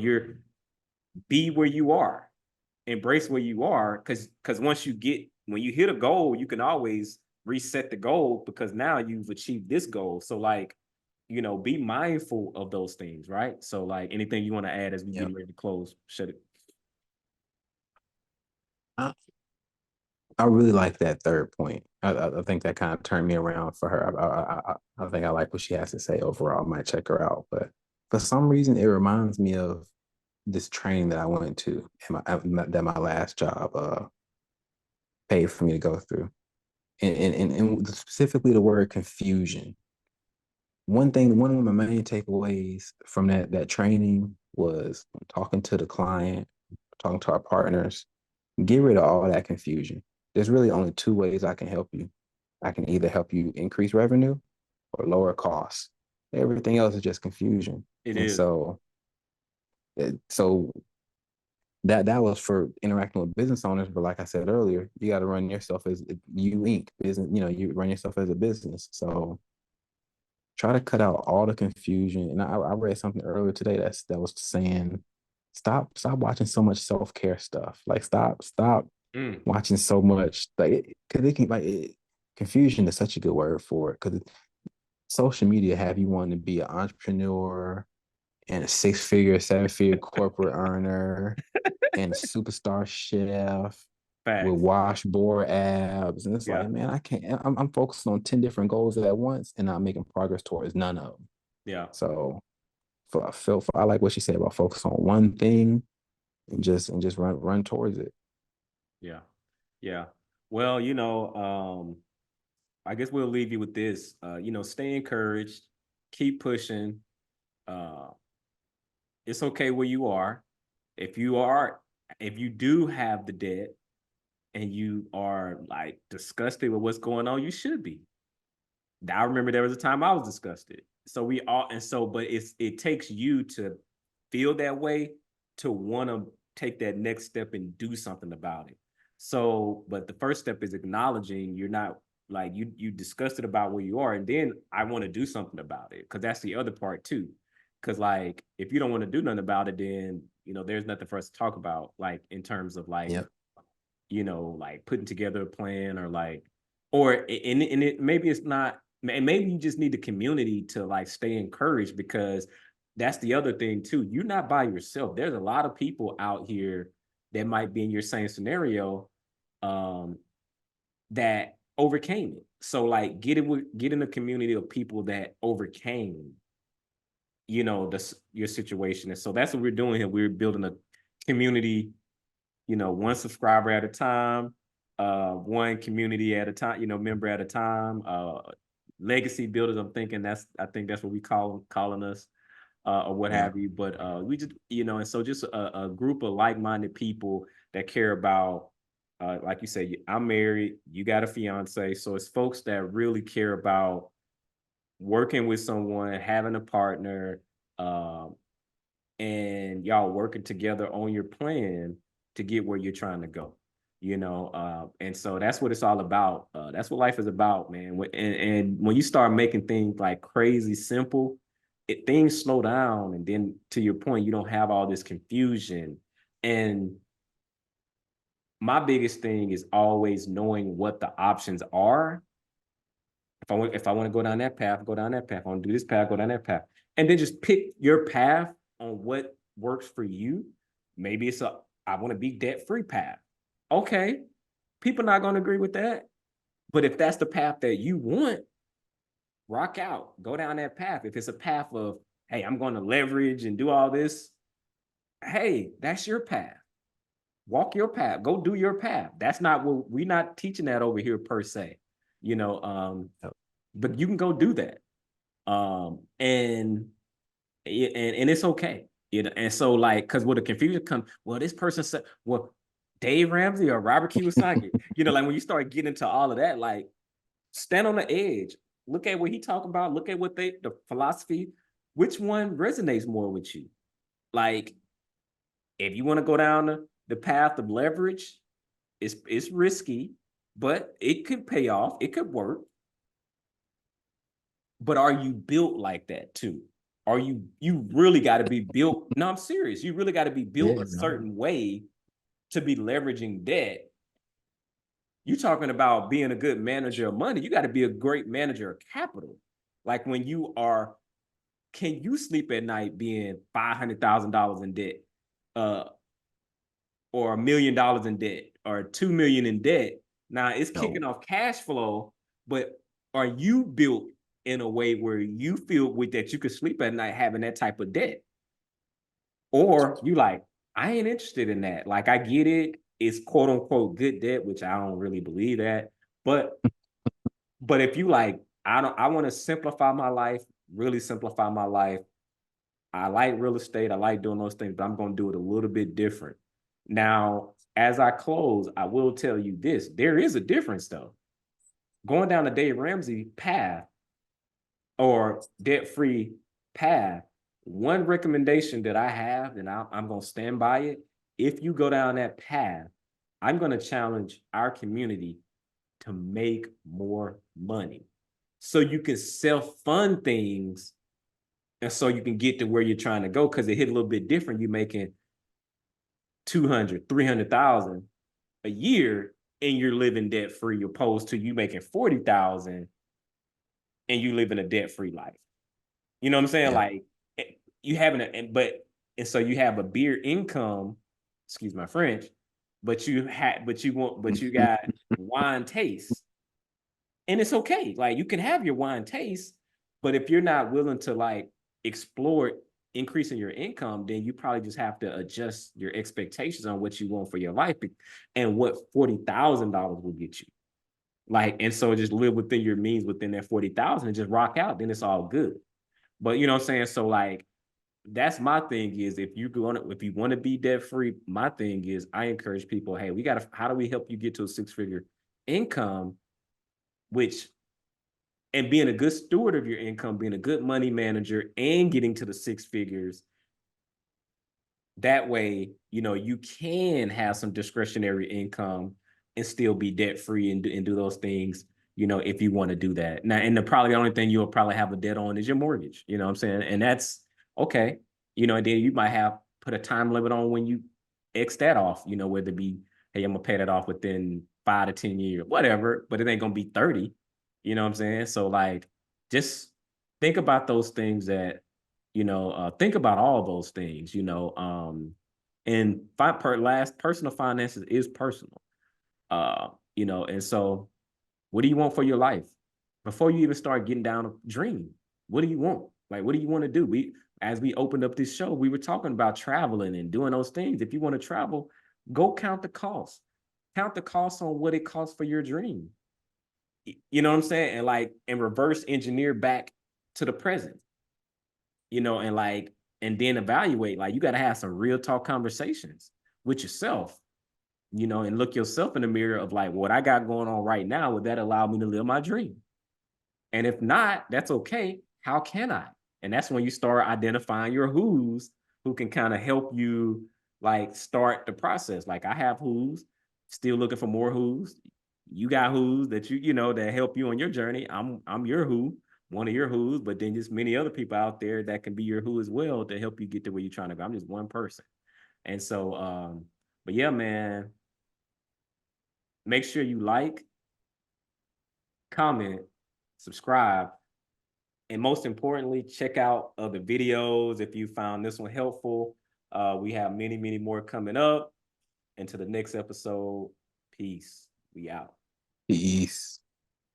be where you are, embrace where you are, because when you hit a goal, you can always reset the goal, because now you've achieved this goal. So like, be mindful of those things, right? So like, anything you want to add as we get ready to close, shut it. I really like that third point. I think that kind of turned me around for her. I think I like what she has to say overall. I might check her out, but for some reason, it reminds me of this training that I went to, that my last job paid for me to go through, and specifically the word confusion. One of my main takeaways from that training was talking to the client, talking to our partners, get rid of all that confusion. There's really only two ways I can help you. I can either help you increase revenue or lower costs. Everything else is just confusion. So that was for interacting with business owners. But like I said earlier, you got to run yourself as you Inc. business. You run yourself as a business. So try to cut out all the confusion. And I read something earlier today that was saying, stop watching so much self-care stuff. Like stop watching so much, like, because it can confusion is such a good word for it, because social media have you wanting to be an entrepreneur and a 6-figure, 7-figure corporate earner and a superstar chef with washboard abs. And it's like, man, I can't, I'm focused on 10 different goals at once and not making progress towards none of them. Yeah. So I like what she said about focus on one thing and just run towards it. Yeah. Yeah. Well, I guess we'll leave you with this. Stay encouraged, keep pushing. It's okay where you are. If you do have the debt and you are like disgusted with what's going on, you should be. I remember there was a time I was disgusted. But it takes you to feel that way to want to take that next step and do something about it. So, but the first step is acknowledging you're not like you disgusted about where you are, and then I want to do something about it, because that's the other part too. Because like if you don't want to do nothing about it, then there's nothing for us to talk about, like in terms of like like putting together a plan, or like, maybe it's not, maybe you just need the community to like stay encouraged, because that's the other thing too. You're not by yourself. There's a lot of people out here that might be in your same scenario, that overcame it. So like get in a community of people that overcame, your situation. And so that's what we're doing here. We're building a community, one subscriber at a time, one community at a time, member at a time, legacy builders. I think that's what we calling us, or what have you. But we just, and so just a group of like-minded people that care about, like you say, I'm married, you got a fiance. So it's folks that really care about working with someone, having a partner, and y'all working together on your plan to get where you're trying to go, and so that's what it's all about. That's what life is about, man. And when you start making things like crazy simple, things slow down. And then to your point, you don't have all this confusion. And my biggest thing is always knowing what the options are. If I want to go down that path, go down that path. If I want to do this path, go down that path. And then just pick your path on what works for you. Maybe it's I want to be debt-free path. Okay. People not going to agree with that. But if that's the path that you want, rock out, go down that path. If it's a path of, hey, I'm going to leverage and do all this, hey, that's your path. Walk your path. Go do your path. That's not what we're not teaching that over here per se, you know. Yep. But you can go do that. And it's okay. You know, and so like, because where the confusion comes, well, this person said, well, Dave Ramsey or Robert Kiyosaki, you know, like when you start getting into all of that, like stand on the edge, look at what he talking about, look at what the philosophy, which one resonates more with you? Like, if you want to go down the path of leverage, it's risky, but it could pay off, it could work. But are you built like that too? Are you really got to be built? No, I'm serious. You really got to be built Yeah, a no. certain way to be leveraging debt. You talking about being a good manager of money, you got to be a great manager of capital. Like when you are, can you sleep at night being $500,000 in debt, or $1 million in debt, or 2 million in debt? Now it's No. kicking off cash flow, but are you built in a way where you feel with that you could sleep at night having that type of debt? Or you like, I ain't interested in that. Like I get it, it's quote unquote good debt, which I don't really believe that. But if you like, I want to simplify my life, really simplify my life. I like real estate, I like doing those things, but I'm gonna do it a little bit different. Now, as I close, I will tell you this: there is a difference though. Going down the Dave Ramsey path or debt-free path, one recommendation that I have, and I'm going to stand by it. If you go down that path, I'm going to challenge our community to make more money so you can self-fund things and so you can get to where you're trying to go, because it hit a little bit different. You're making 200, 300,000 a year and you're living debt-free, opposed to you making 40,000 and you live in a debt-free life. You know what I'm saying? Yeah. Like you having and so you have a beer income, excuse my French, but you got wine taste. And it's okay. Like you can have your wine taste, but if you're not willing to like explore increasing your income, then you probably just have to adjust your expectations on what you want for your life and what $40,000 will get you. Like, and so just live within your means within that 40,000 and just rock out, then it's all good. But you know what I'm saying? So like that's my thing is if you want to be debt free, my thing is I encourage people, hey, how do we help you get to a 6-figure income, which and being a good steward of your income, being a good money manager and getting to the 6 figures. That way, you know, you can have some discretionary income and still be debt free and do those things, you know, if you want to do that. Now, and probably the only thing you'll probably have a debt on is your mortgage, you know what I'm saying? And that's okay. You know, and then you might have put a time limit on when you X that off, you know, whether it be, hey, I'm gonna pay that off within 5 to 10 years, whatever, but it ain't gonna be 30. You know what I'm saying? So like just think about those things that think about all those things, and personal finances is personal, and so what do you want for your life? Before you even start getting down a dream, what do you want? Like, what do you want to do? As we opened up this show, we were talking about traveling and doing those things. If you want to travel, go count the cost. Count the cost on what it costs for your dream. You know what I'm saying? And reverse engineer back to the present. And then evaluate. Like, you got to have some real talk conversations with yourself, and look yourself in the mirror of like, what I got going on right now, would that allow me to live my dream? And if not, that's okay. How can I? And that's when you start identifying your who's who can kind of help you like start the process. Like I have who's, still looking for more who's. You got who's that that help you on your journey. I'm your who, one of your who's, but then just many other people out there that can be your who as well to help you get to where you're trying to go. I'm just one person. And so but yeah, man, make sure you like, comment, subscribe, and most importantly, check out other videos if you found this one helpful. We have many, many more coming up. Until the next episode, peace. We out. Peace.